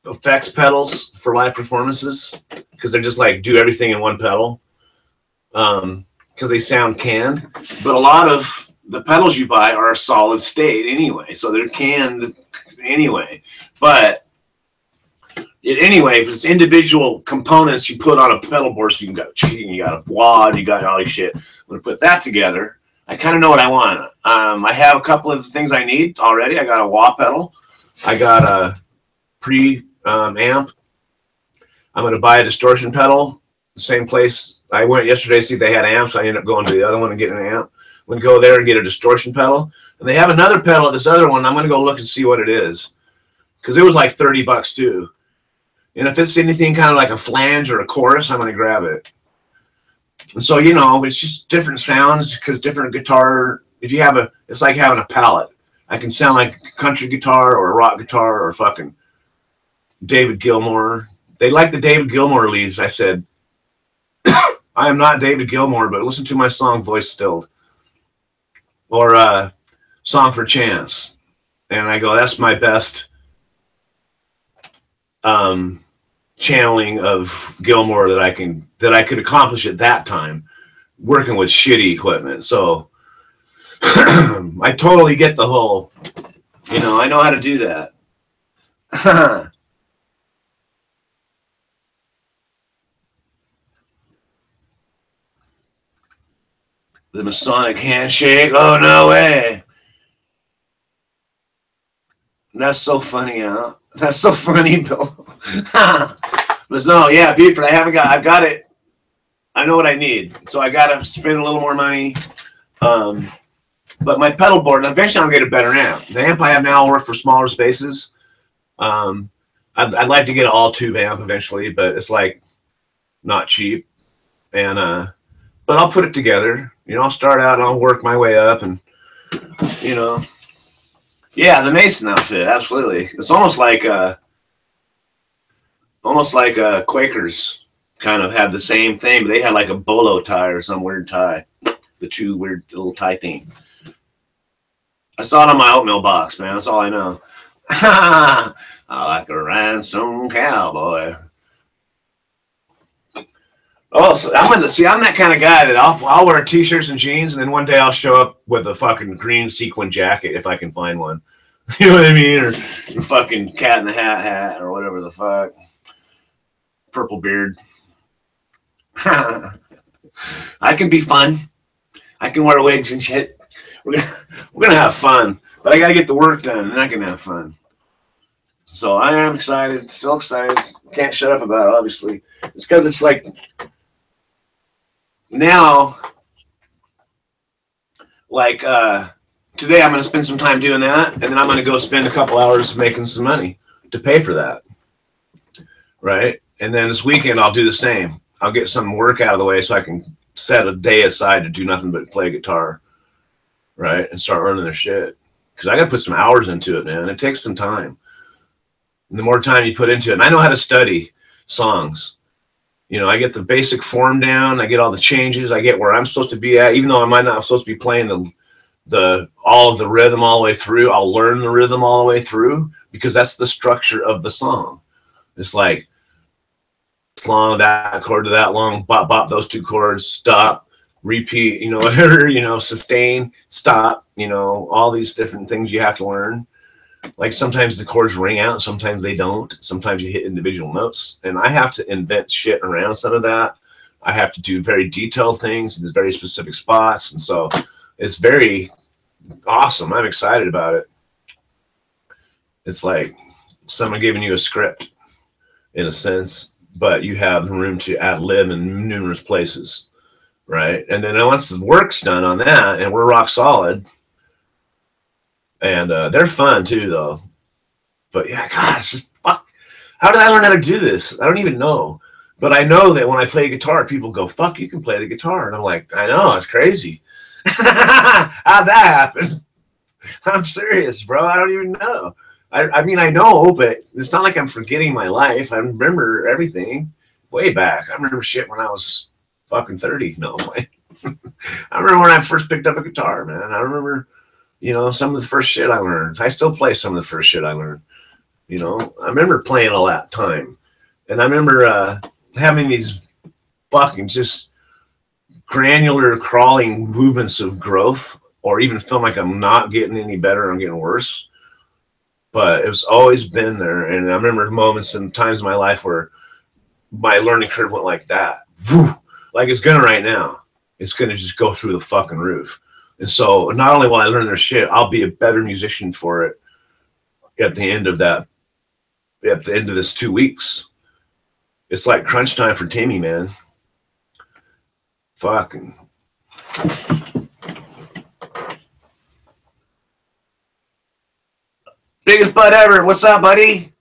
[SPEAKER 1] effects pedals for live performances because they're just like do everything in one pedal because they sound canned. But a lot of the pedals you buy are a solid state anyway, so they're canned anyway. But anyway, if it's individual components you put on a pedal board, so you got a wad, you got all this shit. I'm gonna put that together. I kind of know what I want. I have a couple of things I need already. I got a wah pedal. I got a amp. I'm gonna buy a distortion pedal. The same place I went yesterday to see if they had amps. I ended up going to the other one and getting an amp. I'm going to go there and get a distortion pedal. And they have another pedal at this other one. I'm going to go look and see what it is. Because it was like $30 too. And if it's anything kind of like a flange or a chorus, I'm going to grab it. And so, you know, it's just different sounds because different guitar. If you have it's like having a palette. I can sound like a country guitar or a rock guitar or fucking David Gilmour. They like the David Gilmour leads. I said, I am not David Gilmour, but listen to my song Voice Stilled. Or Song for Chance. And I go, that's my best channeling of Gilmour that I could accomplish at that time, working with shitty equipment. So I totally get the whole, you know, I know how to do that. The Masonic handshake. Oh, no way. That's so funny, huh? That's so funny, Bill. But no, yeah, Buford, I've got it. I know what I need. So I got to spend a little more money. But my pedal board, and eventually I'll get a better amp. The amp I have now will work for smaller spaces. I'd like to get an all-tube amp eventually, but it's like not cheap. And but I'll put it together. You know, I'll start out and I'll work my way up, and you know, yeah, the Mason outfit, absolutely. It's almost like Quakers kind of have the same thing, but they had like a bolo tie or some weird tie, the two weird little tie thing. I saw it on my oatmeal box, man. That's all I know. I like a rhinestone cowboy. Oh, so I'm that kind of guy that I'll wear t-shirts and jeans, and then one day I'll show up with a fucking green sequin jacket if I can find one. You know what I mean? Or fucking Cat in the Hat or whatever the fuck. Purple beard. I can be fun. I can wear wigs and shit. We're gonna have fun, but I gotta get the work done, and then I can have fun. So I am excited, still excited. Can't shut up about it, obviously. It's because it's like now, like today I'm going to spend some time doing that, and then I'm going to go spend a couple hours making some money to pay for that, right? And then this weekend I'll do the same. I'll get some work out of the way so I can set a day aside to do nothing but play guitar, right? And start earning their shit. Because I got to put some hours into it, man. It takes some time. And the more time you put into it, and I know how to study songs. You know, I get the basic form down. I get all the changes. I get where I'm supposed to be at, even though I might not be supposed to be playing all of the rhythm all the way through. I'll learn the rhythm all the way through because that's the structure of the song. It's like long, that chord to that long, bop, bop, those two chords, stop, repeat, you know, whatever, you know, sustain, stop, you know, all these different things you have to learn. Like sometimes the chords ring out, sometimes they don't. Sometimes you hit individual notes, and I have to invent shit around some of that. I have to do very detailed things in very specific spots, and so it's very awesome. I'm excited about it. It's like someone giving you a script in a sense, but you have the room to ad lib in numerous places, right? And then once the work's done on that, and we're rock solid, and they're fun too, though. But yeah, God, it's just fuck. How did I learn how to do this? I don't even know. But I know that when I play guitar, people go, "Fuck, you can play the guitar," and I'm like, I know, it's crazy. How'd that happen? I'm serious, bro. I don't even know. I mean, I know, but it's not like I'm forgetting my life. I remember everything way back. I remember shit when I was fucking 30. No way. I remember when I first picked up a guitar, man. I remember, you know, some of the first shit I learned. I still play some of the first shit I learned. You know, I remember playing all that time. And I remember having these fucking just granular crawling movements of growth, or even feel like I'm not getting any better, I'm getting worse. But it's always been there. And I remember moments and times in my life where my learning curve went like that. Whew, like it's gonna right now. It's gonna just go through the fucking roof. And so not only will I learn their shit, I'll be a better musician for it at the end of that, at the end of this 2 weeks. It's like crunch time for Timmy, man. Fucking. Biggest butt ever. What's up, buddy?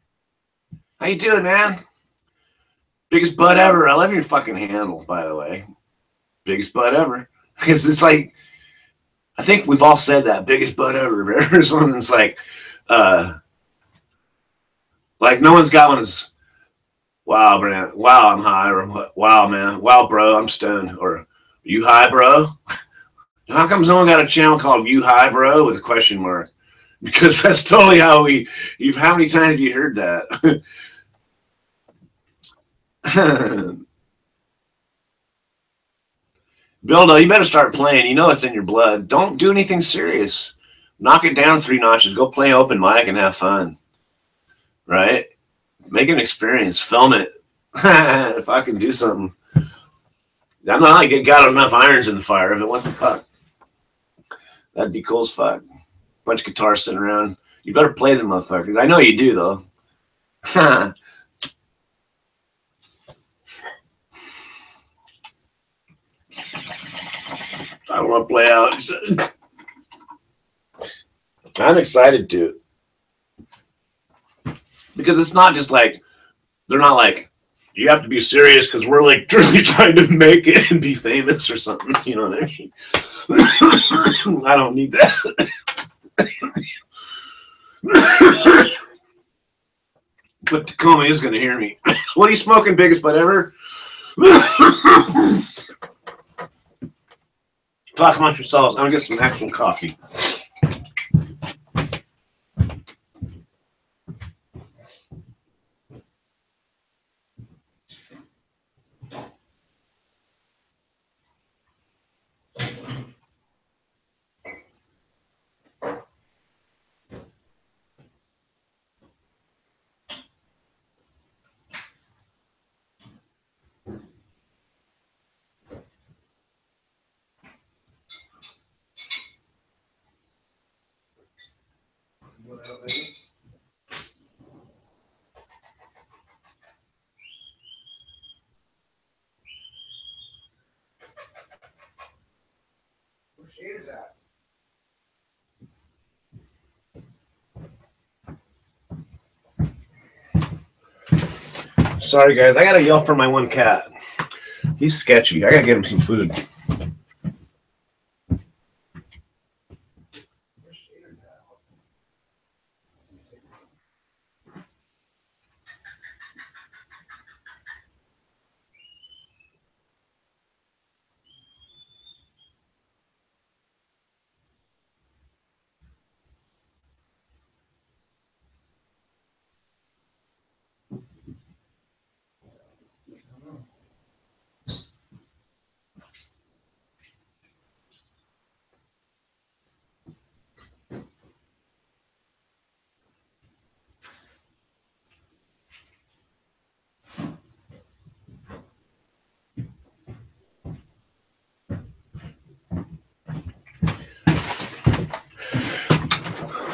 [SPEAKER 1] How you doing, man? Biggest butt ever. I love your fucking handle, by the way. Biggest butt ever. Because it's like, I think we've all said that. Biggest butt ever. Someone's like no one's got one as, wow, man. Wow, I'm high. Or wow, man. Wow, bro, I'm stoned. Or you high, bro? How come no one got a channel called You High, Bro? With a question mark? Because that's totally how how many times have you heard that? Bildo, you better start playing. You know it's in your blood. Don't do anything serious. Knock it down 3 notches. Go play open mic and have fun. Right? Make an experience. Film it. If I can do something. I'm not like it got enough irons in the fire, but what the fuck? That'd be cool as fuck. Bunch of guitars sitting around. You better play them, motherfuckers. I know you do, though. I want to play out. I'm excited to. Because it's not just like, they're not like, you have to be serious because we're like really trying to make it and be famous or something. You know what I mean? I don't need that. But Tacoma is going to hear me. What are you smoking, biggest butt ever? Talk amongst yourselves. I'm going to get some actual coffee. Sorry, guys. I got to yell for my one cat. He's sketchy. I got to get him some food.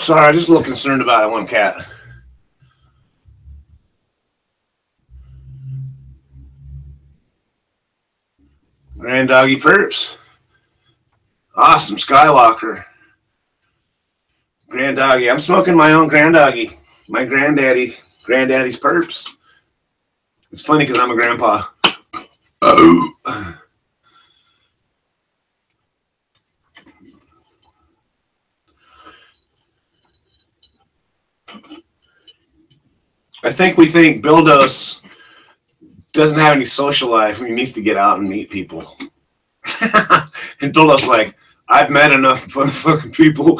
[SPEAKER 1] Sorry, I'm just a little concerned about that one cat. Grand Doggy Perps. Awesome, Skywalker. Grand Doggy. I'm smoking my own Grand Doggy. My granddaddy's Perps. It's funny because I'm a grandpa. Oh. I think we think Bildos doesn't have any social life. He needs to get out and meet people. And Bildos like, I've met enough fucking people.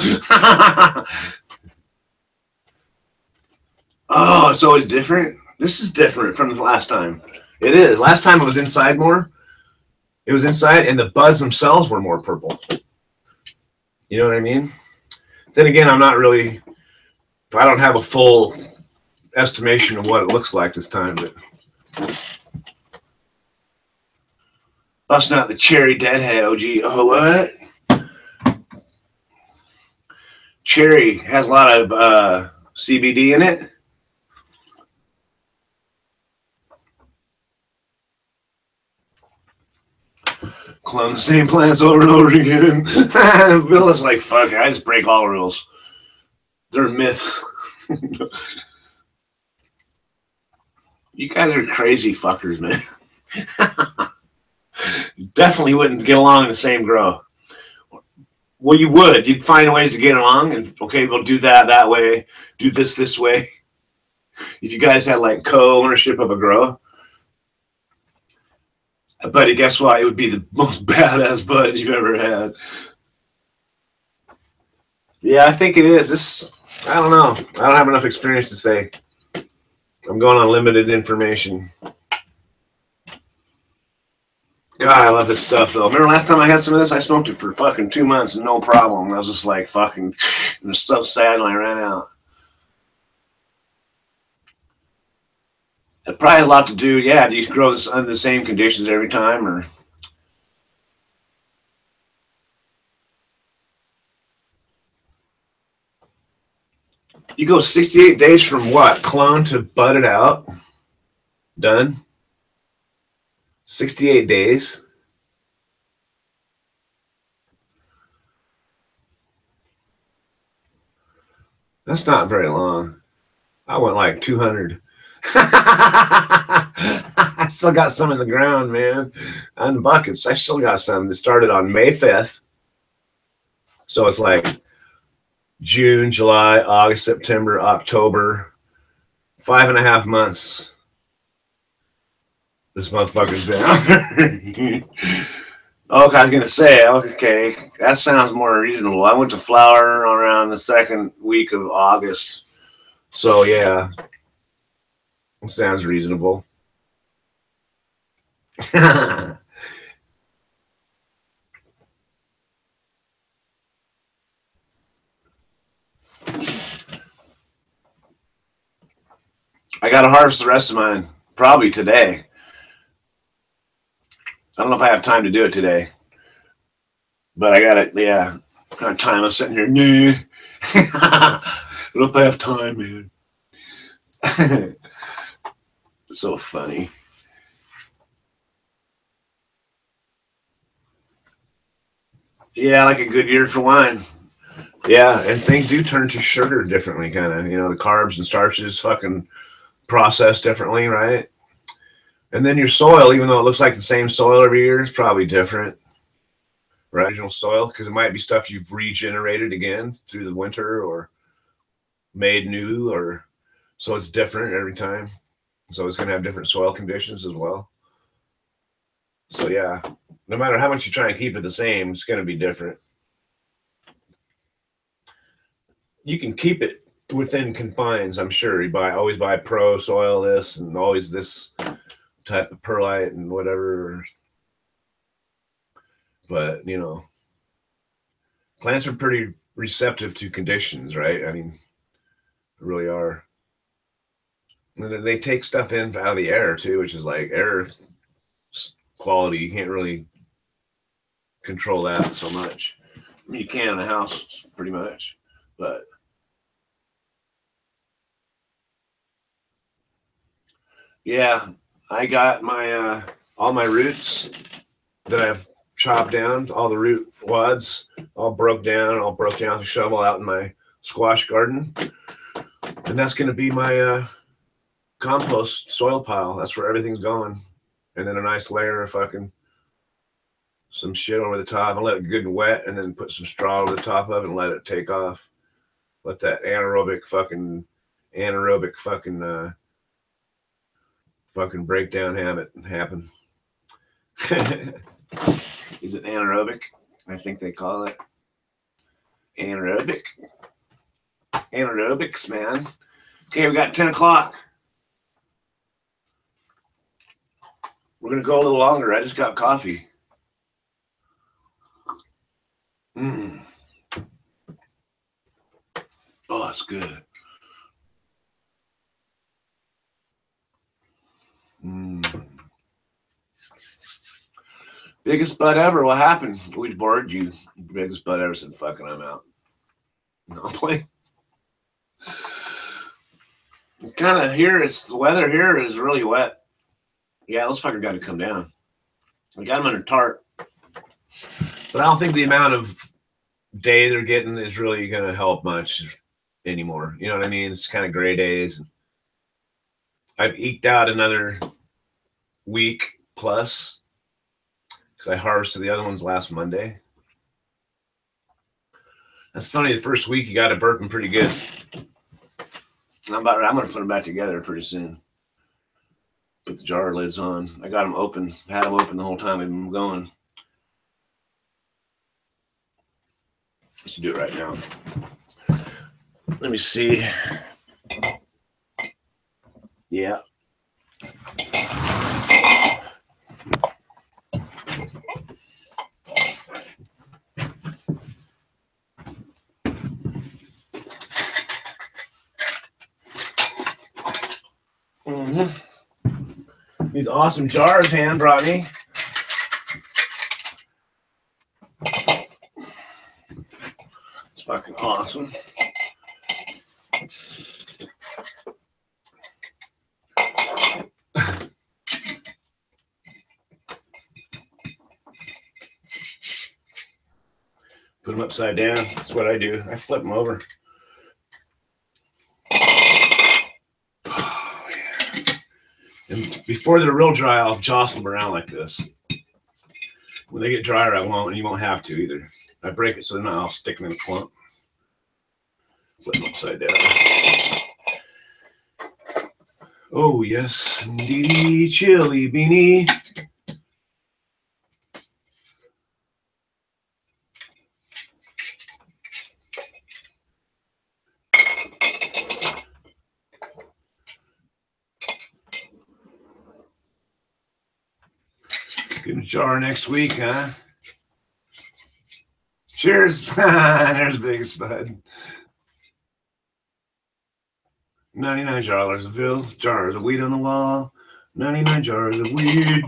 [SPEAKER 1] Oh, it's always different. This is different from the last time. It is. Last time it was inside more. It was inside, and the buds themselves were more purple. You know what I mean? Then again, I'm not really. I don't have a full estimation of what it looks like this time, but that's not the cherry deadhead OG. Oh, what? Cherry has a lot of CBD in it. Clone the same plants over and over again. Bill is like, fuck it, I just break all rules. They're myths. You guys are crazy fuckers, man. Definitely wouldn't get along in the same grow. Well, you would. You'd find ways to get along, and okay, we'll do that way, do this way. If you guys had like co-ownership of a grow. But guess what? It would be the most badass bud you've ever had. Yeah, I think it is. This, I don't know. I don't have enough experience to say. I'm going on limited information. God, I love this stuff, though. Remember last time I had some of this? I smoked it for fucking 2 months, no problem. I was just like fucking, it was so sad when I ran out. It probably had a lot to do, yeah, do you grow this under the same conditions every time, or? You go 68 days from what? Clone to bud it out? Done? 68 days? That's not very long. I went like 200. I still got some in the ground, man. On buckets. I still got some that started on May 5th. So it's like June, July, August, September, October. 5.5 months. This motherfucker's been Okay, I was gonna say, okay, that sounds more reasonable. I went to flower around the second week of August. So yeah. Sounds reasonable. I got to harvest the rest of mine probably today. I don't know if I have time to do it today, but I got it. Yeah, kind of time. I'm sitting here. Nah. I don't know if I have time, man. So funny. Yeah, like a good year for wine. Yeah, and things do turn to sugar differently, kind of. You know, the carbs and starches fucking process differently, right? And then your soil, even though it looks like the same soil every year, is probably different, right? Original soil, because it might be stuff you've regenerated again through the winter or made new, or so it's different every time. So it's going to have different soil conditions as well. So yeah, no matter how much you try and keep it the same, it's going to be different. You can keep it within confines, I'm sure. You always buy pro soil this and always this type of perlite and whatever. But, you know, plants are pretty receptive to conditions, right? I mean, they really are. And they take stuff in out of the air too, which is like air quality. You can't really control that so much. I mean, you can in a house pretty much, but Yeah, I got my all my roots that I've chopped down, all the root wads, all broke down with a shovel out in my squash garden, and that's going to be my compost soil pile. That's where everything's going, and then a nice layer of fucking some shit over the top. I'll let it good and wet, and then put some straw over the top of it and let it take off. Let that anaerobic fucking breakdown happen. Is it anaerobic? I think they call it anaerobic. Anaerobics, man. Okay, we got 10 o'clock. We're gonna go a little longer. I just got coffee. Oh, it's good. Biggest butt ever. What happened? We bored you. Biggest butt ever. Said, fucking, I'm out. No, I'm playing. It's kind of here. It's the weather here is really wet. Yeah, those fuckers got to come down. We got them under tarp. But I don't think the amount of day they're getting is really going to help much anymore. You know what I mean? It's kind of gray days. I've eked out another week plus because I harvested the other ones last Monday. That's funny. The first week you got it burping pretty good. I'm going to put them back together pretty soon. Put the jar lids on. I got them open. Had them open the whole time we've been going. Let's do it right now. Let me see. Yeah. These awesome jars Han brought me. It's fucking awesome. Put them upside down. That's what I do. I flip them over. Oh, yeah. And before they're real dry, I'll jostle them around like this. When they get drier, I won't, and you won't have to either. I break it so they're not all sticking in a clump. Flip them upside down. Oh, yes, indeed, chili beanie. Get a jar next week, huh? Cheers. There's biggest bud. $99 jars of weed on the wall. 99 jars of weed.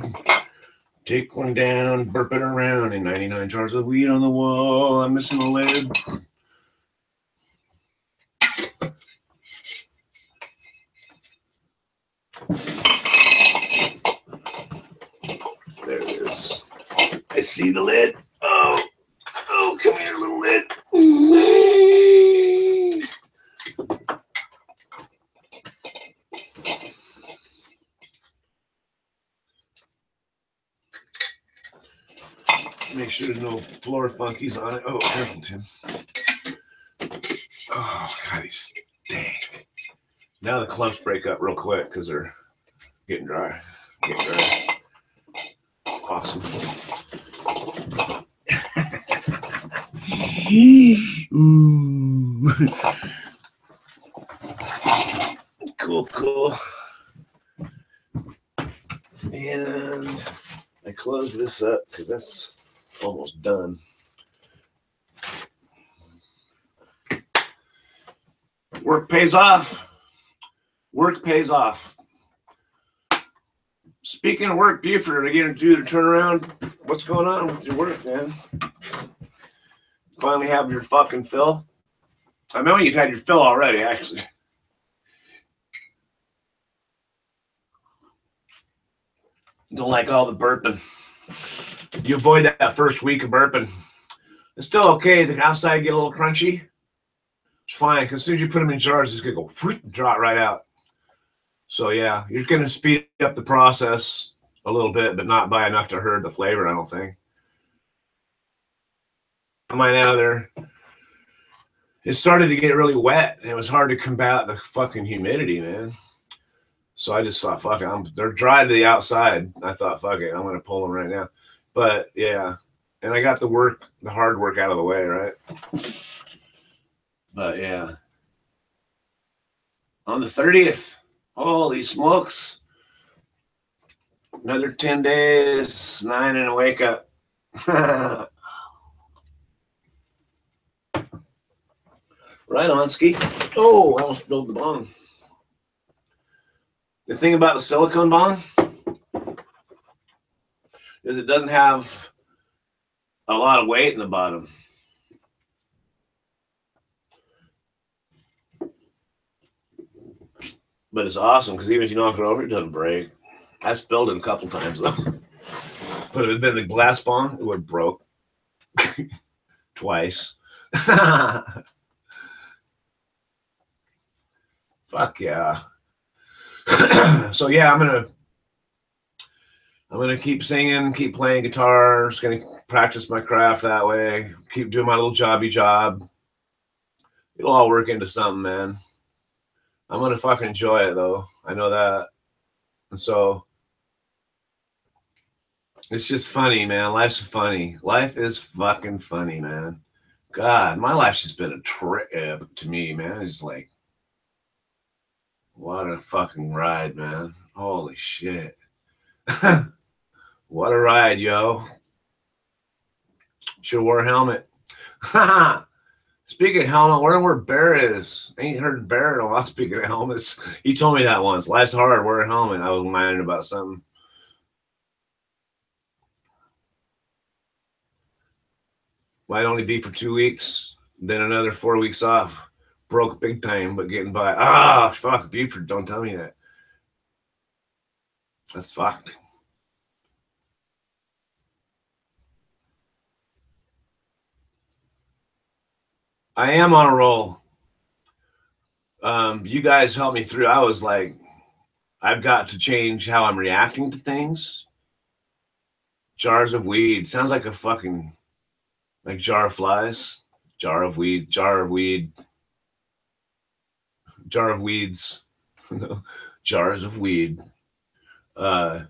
[SPEAKER 1] Take one down, burp it around, and 99 jars of weed on the wall. I'm missing a lid. There it is. I see the lid. Oh, come here, little lid. Make sure there's no floor funkies on it. Oh, careful, Tim. Oh, God, these dang. Now the clumps break up real quick because they're getting dry. Awesome. Cool. And I close this up because that's almost done. Work pays off. Work pays off. Speaking of work, Buford, again, do the turnaround. What's going on with your work, man? Finally have your fucking fill? I know you've had your fill already, actually. Don't like all the burping. You avoid that first week of burping. It's still okay. The outside get a little crunchy. It's fine, because as soon as you put them in jars, it's going to go whoop, drop right out. So, yeah, you're going to speed up the process a little bit, but not by enough to hurt the flavor, I don't think. Mine out of there. It started to get really wet, and it was hard to combat the fucking humidity, man. So I just thought, fuck it. They're dry to the outside. I thought, fuck it, I'm going to pull them right now. But, yeah. And I got the hard work out of the way, right? But, yeah. On the 30th, holy smokes. Another 10 days, 9 and a wake up. Right on, Ski. Oh, I almost spilled the bong. The thing about the silicone bong is it doesn't have a lot of weight in the bottom. But it's awesome because even if you knock it over, it doesn't break. I spilled it a couple times though. But if it had been the glass bong, it would have broke twice. Fuck yeah. So yeah, I'm gonna keep singing, keep playing guitar, just gonna practice my craft that way, keep doing my little jobby job. It'll all work into something, man. I'm gonna fucking enjoy it though. I know that. And so it's just funny, man. Life's funny. Life is fucking funny, man. God, my life's just been a trip to me, man. It's like, what a fucking ride, man. Holy shit. What a ride, yo. Should have wore a helmet. Speaking of helmet, wonder where Bear is. Ain't heard Bear in a while. Speaking of helmets, he told me that once. Life's hard, wear a helmet. I was minding about something. Might only be for 2 weeks, then another 4 weeks off. Broke big time, but getting by. Ah, fuck, Buford, don't tell me that. That's fucked. I am on a roll. You guys helped me through. I was like, I've got to change how I'm reacting to things. Jars of weed. Sounds like a fucking, like jar of flies. Jar of weed. Jar of weed. Jar of weeds. Jars of weed. But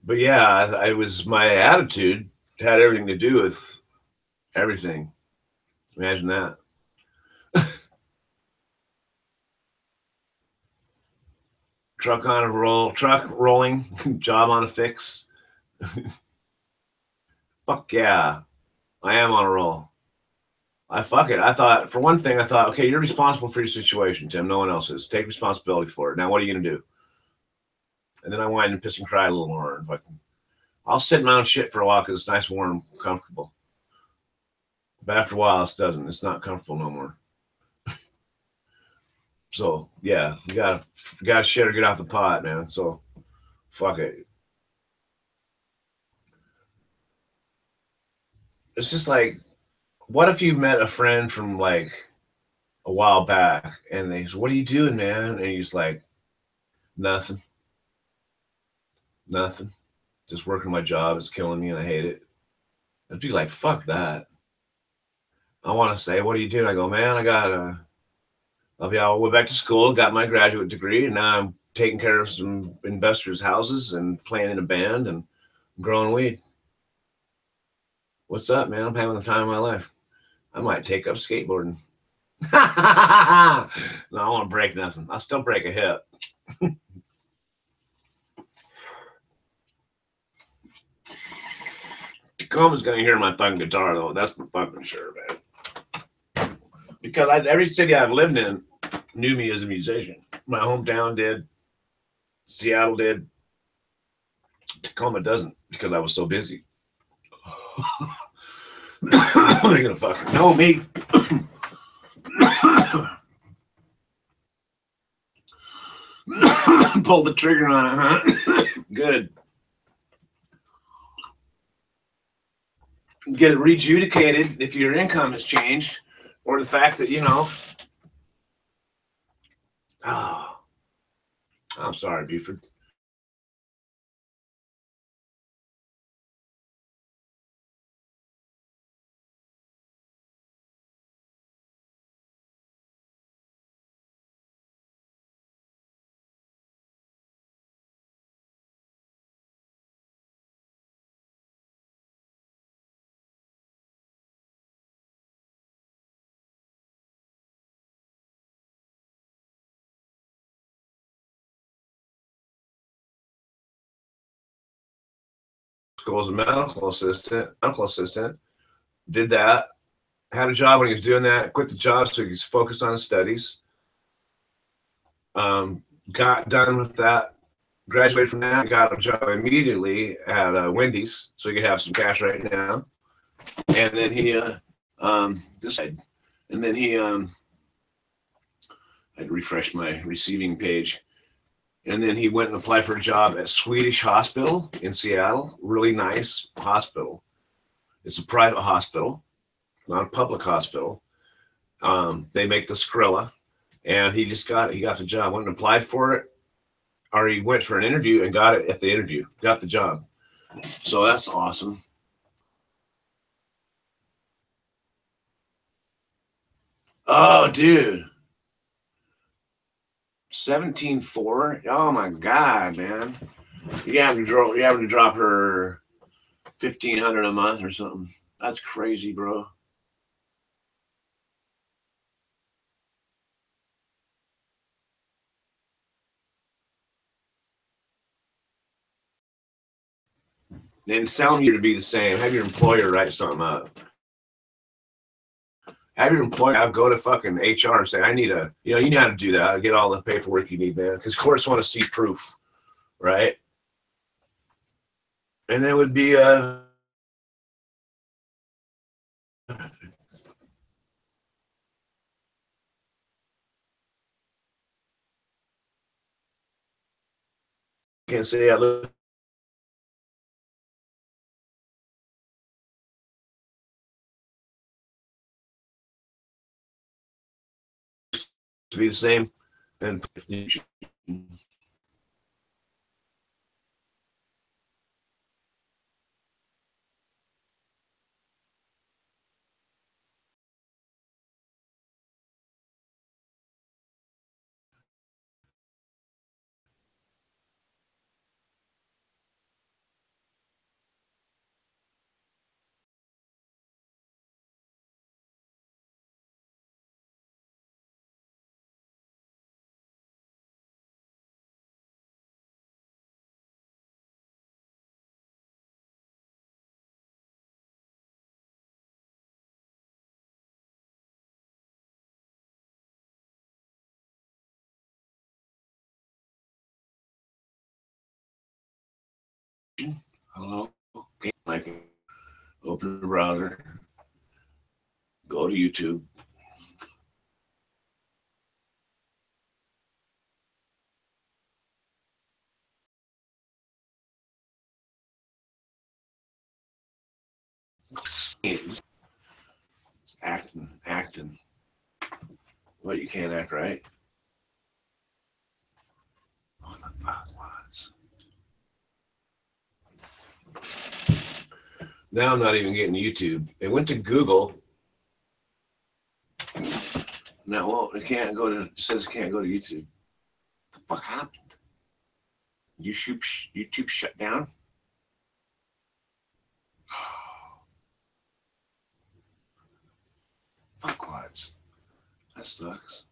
[SPEAKER 1] yeah, my attitude had everything to do with everything. Imagine that. Truck on a roll, truck rolling, job on a fix. Fuck yeah. I am on a roll. Fuck it. I thought, for one thing, okay, you're responsible for your situation, Tim. No one else is. Take responsibility for it. Now, what are you going to do? And then I whined and pissed and cried a little more. And I'll sit in my own shit for a while because it's nice, warm, comfortable. But after a while, it's not comfortable no more. So, yeah, you gotta shit or get off the pot, man. So, fuck it. It's just like, what if you met a friend from like a while back and they say, what are you doing, man? And he's like, nothing. Just working my job. It's killing me and I hate it. I'd be like, fuck that. I want to say, what are you doing? I go, man, I went back to school, got my graduate degree, and now I'm taking care of some investors' houses and playing in a band and growing weed. What's up, man? I'm having the time of my life. I might take up skateboarding. No, I don't want to break nothing. I'll still break a hip. Tacoma's going to hear my fucking guitar, though. That's for fucking sure, man. Because every city I've lived in knew me as a musician. My hometown did. Seattle did. Tacoma doesn't because I was so busy. They're going to fucking know me. Pull the trigger on it, huh? Good. get it rejudicated if your income has changed, or the fact that, oh, I'm sorry, Buford. School as a medical assistant, did that, had a job when he was doing that, quit the job so he could focus on his studies. Got done with that, graduated from that, got a job immediately at Wendy's so he could have some cash right now. And then he I'd refresh my receiving page. And then he went and applied for a job at Swedish Hospital in Seattle. Really nice hospital. It's a private hospital, not a public hospital. They make the Skrilla, and he got the job. Went and applied for it, or he went for an interview and got it at the interview. Got the job. So that's awesome. Oh, dude. 17.4. Oh my God, man. You having to drop her 1,500 a month or something. That's crazy, bro. And tell you to be the same. Have your employer write something up. Have your employer go to fucking HR and say, I need you know how to do that. Get all the paperwork you need, man. Because courts want to see proof, right? And then would be can't say I look to be the same. And hello, okay, like open the browser, go to YouTube. Acting. Well, you can't act right. What the fuck was? Now I'm not even getting YouTube. It went to Google. Now, well, it says it can't go to YouTube. What the fuck happened? YouTube shut down? Fuckwads. That sucks.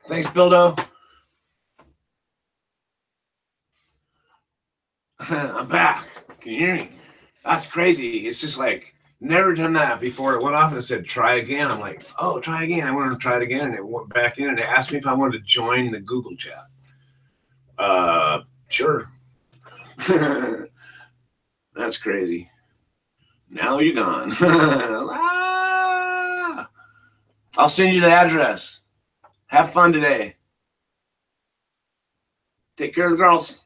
[SPEAKER 1] Thanks, Bildo. I'm back. Can you hear me? That's crazy. It's just like, never done that before. It went off and it said, try again. I'm like, oh, try again. I wanted to try it again. And it went back in and it asked me if I wanted to join the Google chat. Sure. That's crazy. Now you're gone. Ah! I'll send you the address. Have fun today. Take care of the girls.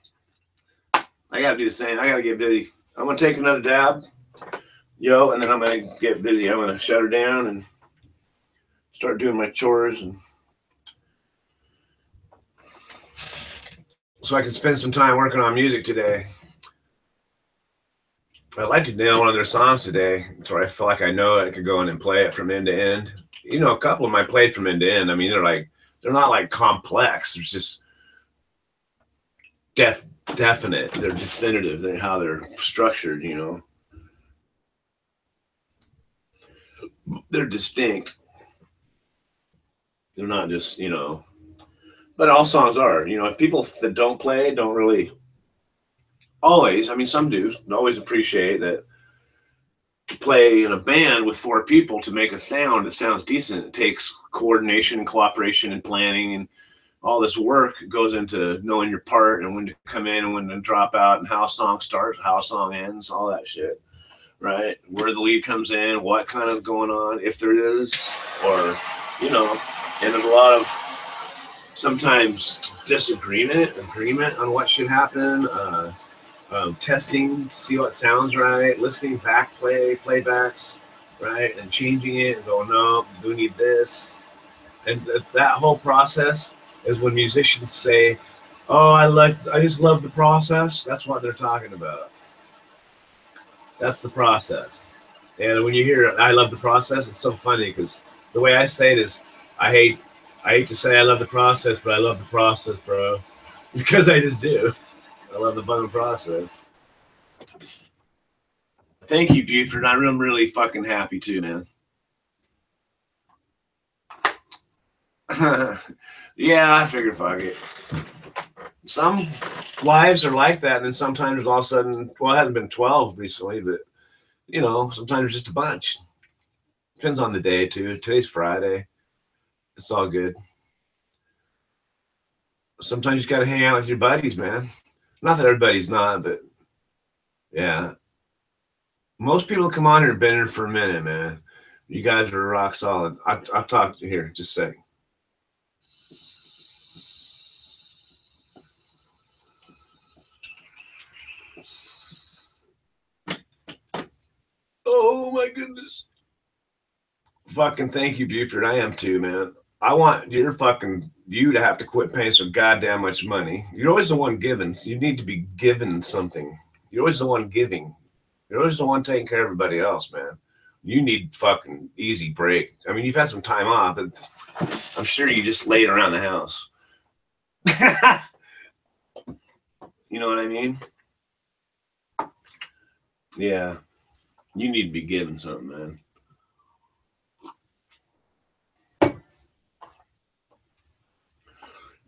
[SPEAKER 1] I gotta do the same. I gotta get busy. I'm gonna take another dab, yo, and then I'm gonna get busy. I'm gonna shut her down and start doing my chores, and so I can spend some time working on music today. I'd like to nail one of their songs today, so I feel like I know it. I could go in and play it from end to end. You know, a couple of them I played from end to end. I mean, they're not like complex. They're just definite. They're definitive. They're how they're structured. You know, they're distinct. They're not just, you know. But all songs are. You know, if people that don't play don't really always. I mean, some do always appreciate that. To play in a band with 4 people to make a sound that sounds decent, it takes coordination and cooperation and planning, and all this work goes into knowing your part and when to come in and when to drop out and how a song starts, how a song ends, all that shit, right? Where the lead comes in, what kind of going on, if there is, or, you know, and there's a lot of sometimes agreement on what should happen, testing, see what sounds right, listening back, playbacks, right, and changing it and going, no, we need this. And that whole process is when musicians say, oh, I just love the process. That's what they're talking about. That's the process. And when you hear I love the process, it's so funny because the way I say it is, I hate to say I love the process, but I love the process, bro. Because I just do. I love the fun process. Thank you, Buford. I'm really fucking happy too, man. Yeah, I figure fuck it. Some lives are like that, and then sometimes all of a sudden, well, it hasn't been 12 recently, but you know, sometimes there's just a bunch. Depends on the day too. Today's Friday. It's all good. Sometimes you just gotta hang out with your buddies, man. Not that everybody's not, but yeah. Most people come on here and been here for a minute, man. You guys are rock solid. I'll talk to you here just a second. Oh my goodness. Fucking thank you, Buford. I am too, man. I want you to have to quit paying so goddamn much money. You're always the one giving. So you need to be given something. You're always the one giving. You're always the one taking care of everybody else, man. You need fucking easy break. I mean, you've had some time off, but I'm sure you just laid around the house. You know what I mean? Yeah. You need to be given something, man.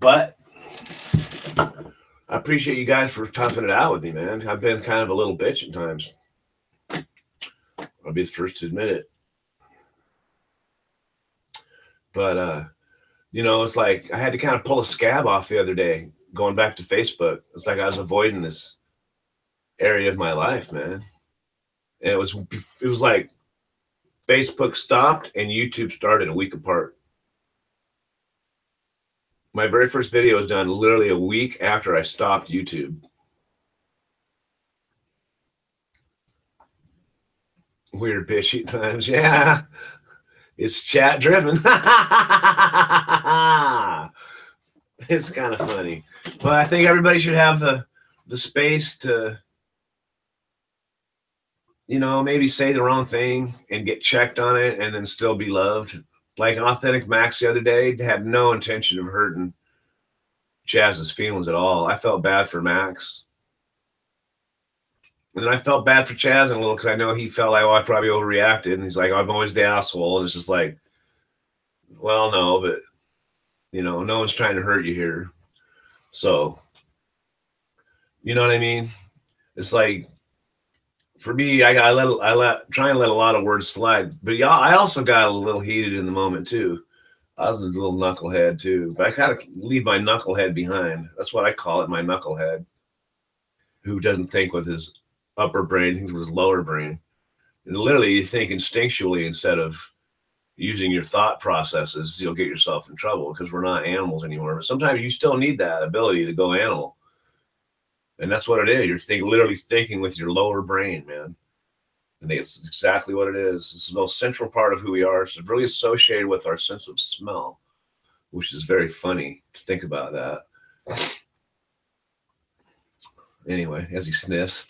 [SPEAKER 1] But I appreciate you guys for toughing it out with me, man. I've been kind of a little bitch at times. I'll be the first to admit it. But, you know, it's like I had to kind of pull a scab off the other day, going back to Facebook. It's like I was avoiding this area of my life, man. And it was like Facebook stopped and YouTube started a week apart. My very first video was done literally a week after I stopped YouTube. Weird bitchy times. Yeah. It's chat driven. It's kind of funny. But I think everybody should have the space to, you know, maybe say the wrong thing and get checked on it and then still be loved. Like Authentic Max the other day had no intention of hurting Chaz's feelings at all. I felt bad for Max. And then I felt bad for Chaz a little because I know he felt like, oh, I probably overreacted. And he's like, oh, I'm always the asshole. And it's just like, well, no, but You know, no one's trying to hurt you here. So, you know what I mean? It's like, for me, I try and let a lot of words slide. But yeah, I also got a little heated in the moment too. I was a little knucklehead too, but I kind of leave my knucklehead behind. That's what I call it, my knucklehead, who doesn't think with his upper brain, thinks with his lower brain. And literally, you think instinctually instead of using your thought processes. You'll get yourself in trouble because we're not animals anymore. But sometimes you still need that ability to go animal. And that's what it is. You're literally thinking with your lower brain, man. I think it's exactly what it is. It's the most central part of who we are. It's really associated with our sense of smell, which is very funny to think about that. Anyway, as he sniffs.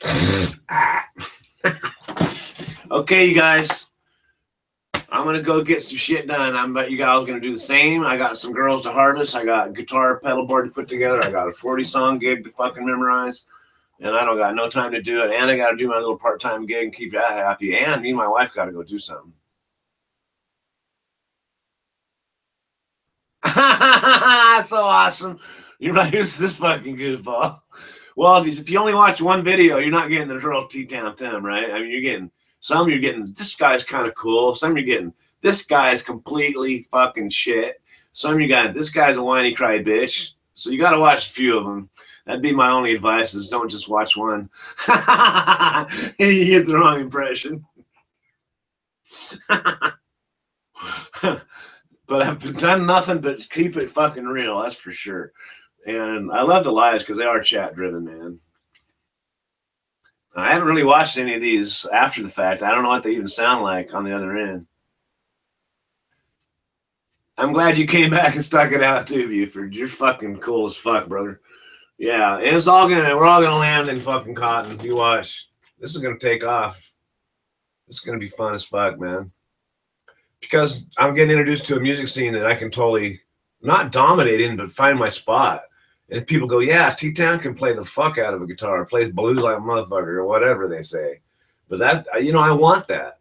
[SPEAKER 1] Okay, you guys. I'm going to go get some shit done. I bet you guys are going to do the same. I got some girls to harvest. I got guitar pedal board to put together. I got a 40-song gig to fucking memorize. And I don't got no time to do it. And I got to do my little part-time gig and keep that happy. And me and my wife got to go do something. So awesome. You're like, who's this fucking goofball? Well, if you only watch one video, you're not getting the real TTown Tim, right? I mean, you're getting some, you're getting, this guy's kind of cool. Some you're getting, this guy's completely fucking shit. Some you got, this guy's a whiny cry bitch. So you got to watch a few of them. That'd be my only advice, is don't just watch one. You get the wrong impression. But I've done nothing but keep it fucking real, that's for sure. And I love the lives because they are chat driven, man. I haven't really watched any of these after the fact. I don't know what they even sound like on the other end. I'm glad you came back and stuck it out too, Buford. You're fucking cool as fuck, brother. Yeah, and we're all gonna land in fucking cotton. You watch. This is gonna take off. It's gonna be fun as fuck, man. Because I'm getting introduced to a music scene that I can totally not dominate in, but find my spot. And if people go, yeah, T-Town can play the fuck out of a guitar, plays blues like a motherfucker, or whatever they say. But that, you know, I want that.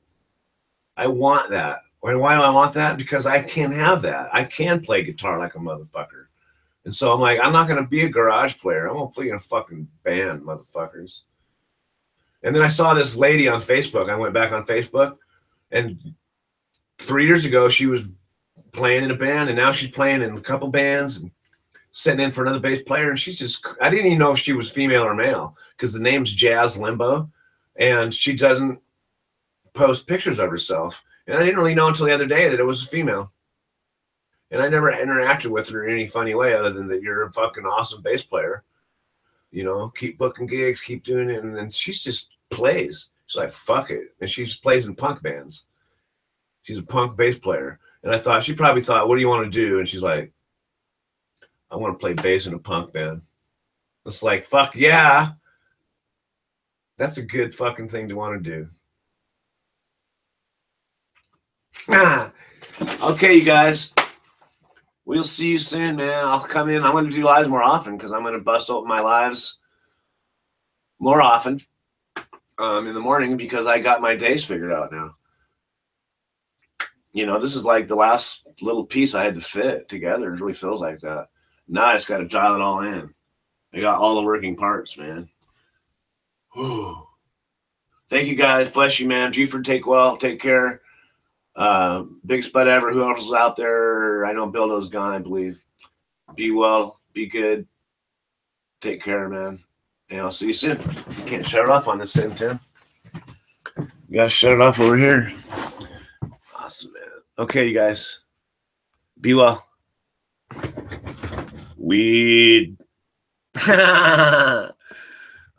[SPEAKER 1] I want that. Why do I want that? Because I can have that. I can play guitar like a motherfucker. And so I'm like, I'm not going to be a garage player. I'm going to play in a fucking band, motherfuckers. And then I saw this lady on Facebook. I went back on Facebook, and 3 years ago, she was playing in a band, and now she's playing in a couple bands and sitting in for another bass player. And she's just, I didn't even know if she was female or male because the name's Jazz Limbo, and she doesn't post pictures of herself. And I didn't really know until the other day that it was a female. And I never interacted with her in any funny way other than that you're a fucking awesome bass player. You know, keep booking gigs, keep doing it. And then she just plays. She's like, fuck it. And she plays in punk bands. She's a punk bass player. And I thought, she probably thought, what do you want to do? And she's like, I want to play bass in a punk band. It's like, fuck yeah. That's a good fucking thing to want to do. Okay, you guys. We'll see you soon, man. I'll come in. I'm going to do lives more often because I'm going to bust open my lives more often in the morning because I got my days figured out now. You know, this is like the last little piece I had to fit together. It really feels like that. Now I just got to dial it all in. I got all the working parts, man. Whew. Thank you, guys. Bless you, man. Buford, take well. Take care. Biggest butt ever. Who else is out there? I know Bildo's gone, I believe. Be well. Be good. Take care, man. And I'll see you soon. You can't shut it off on this thing, Tim. You got to shut it off over here. Awesome, man. Okay, you guys. Be well. Weed. All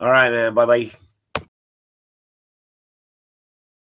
[SPEAKER 1] right, man. Bye-bye.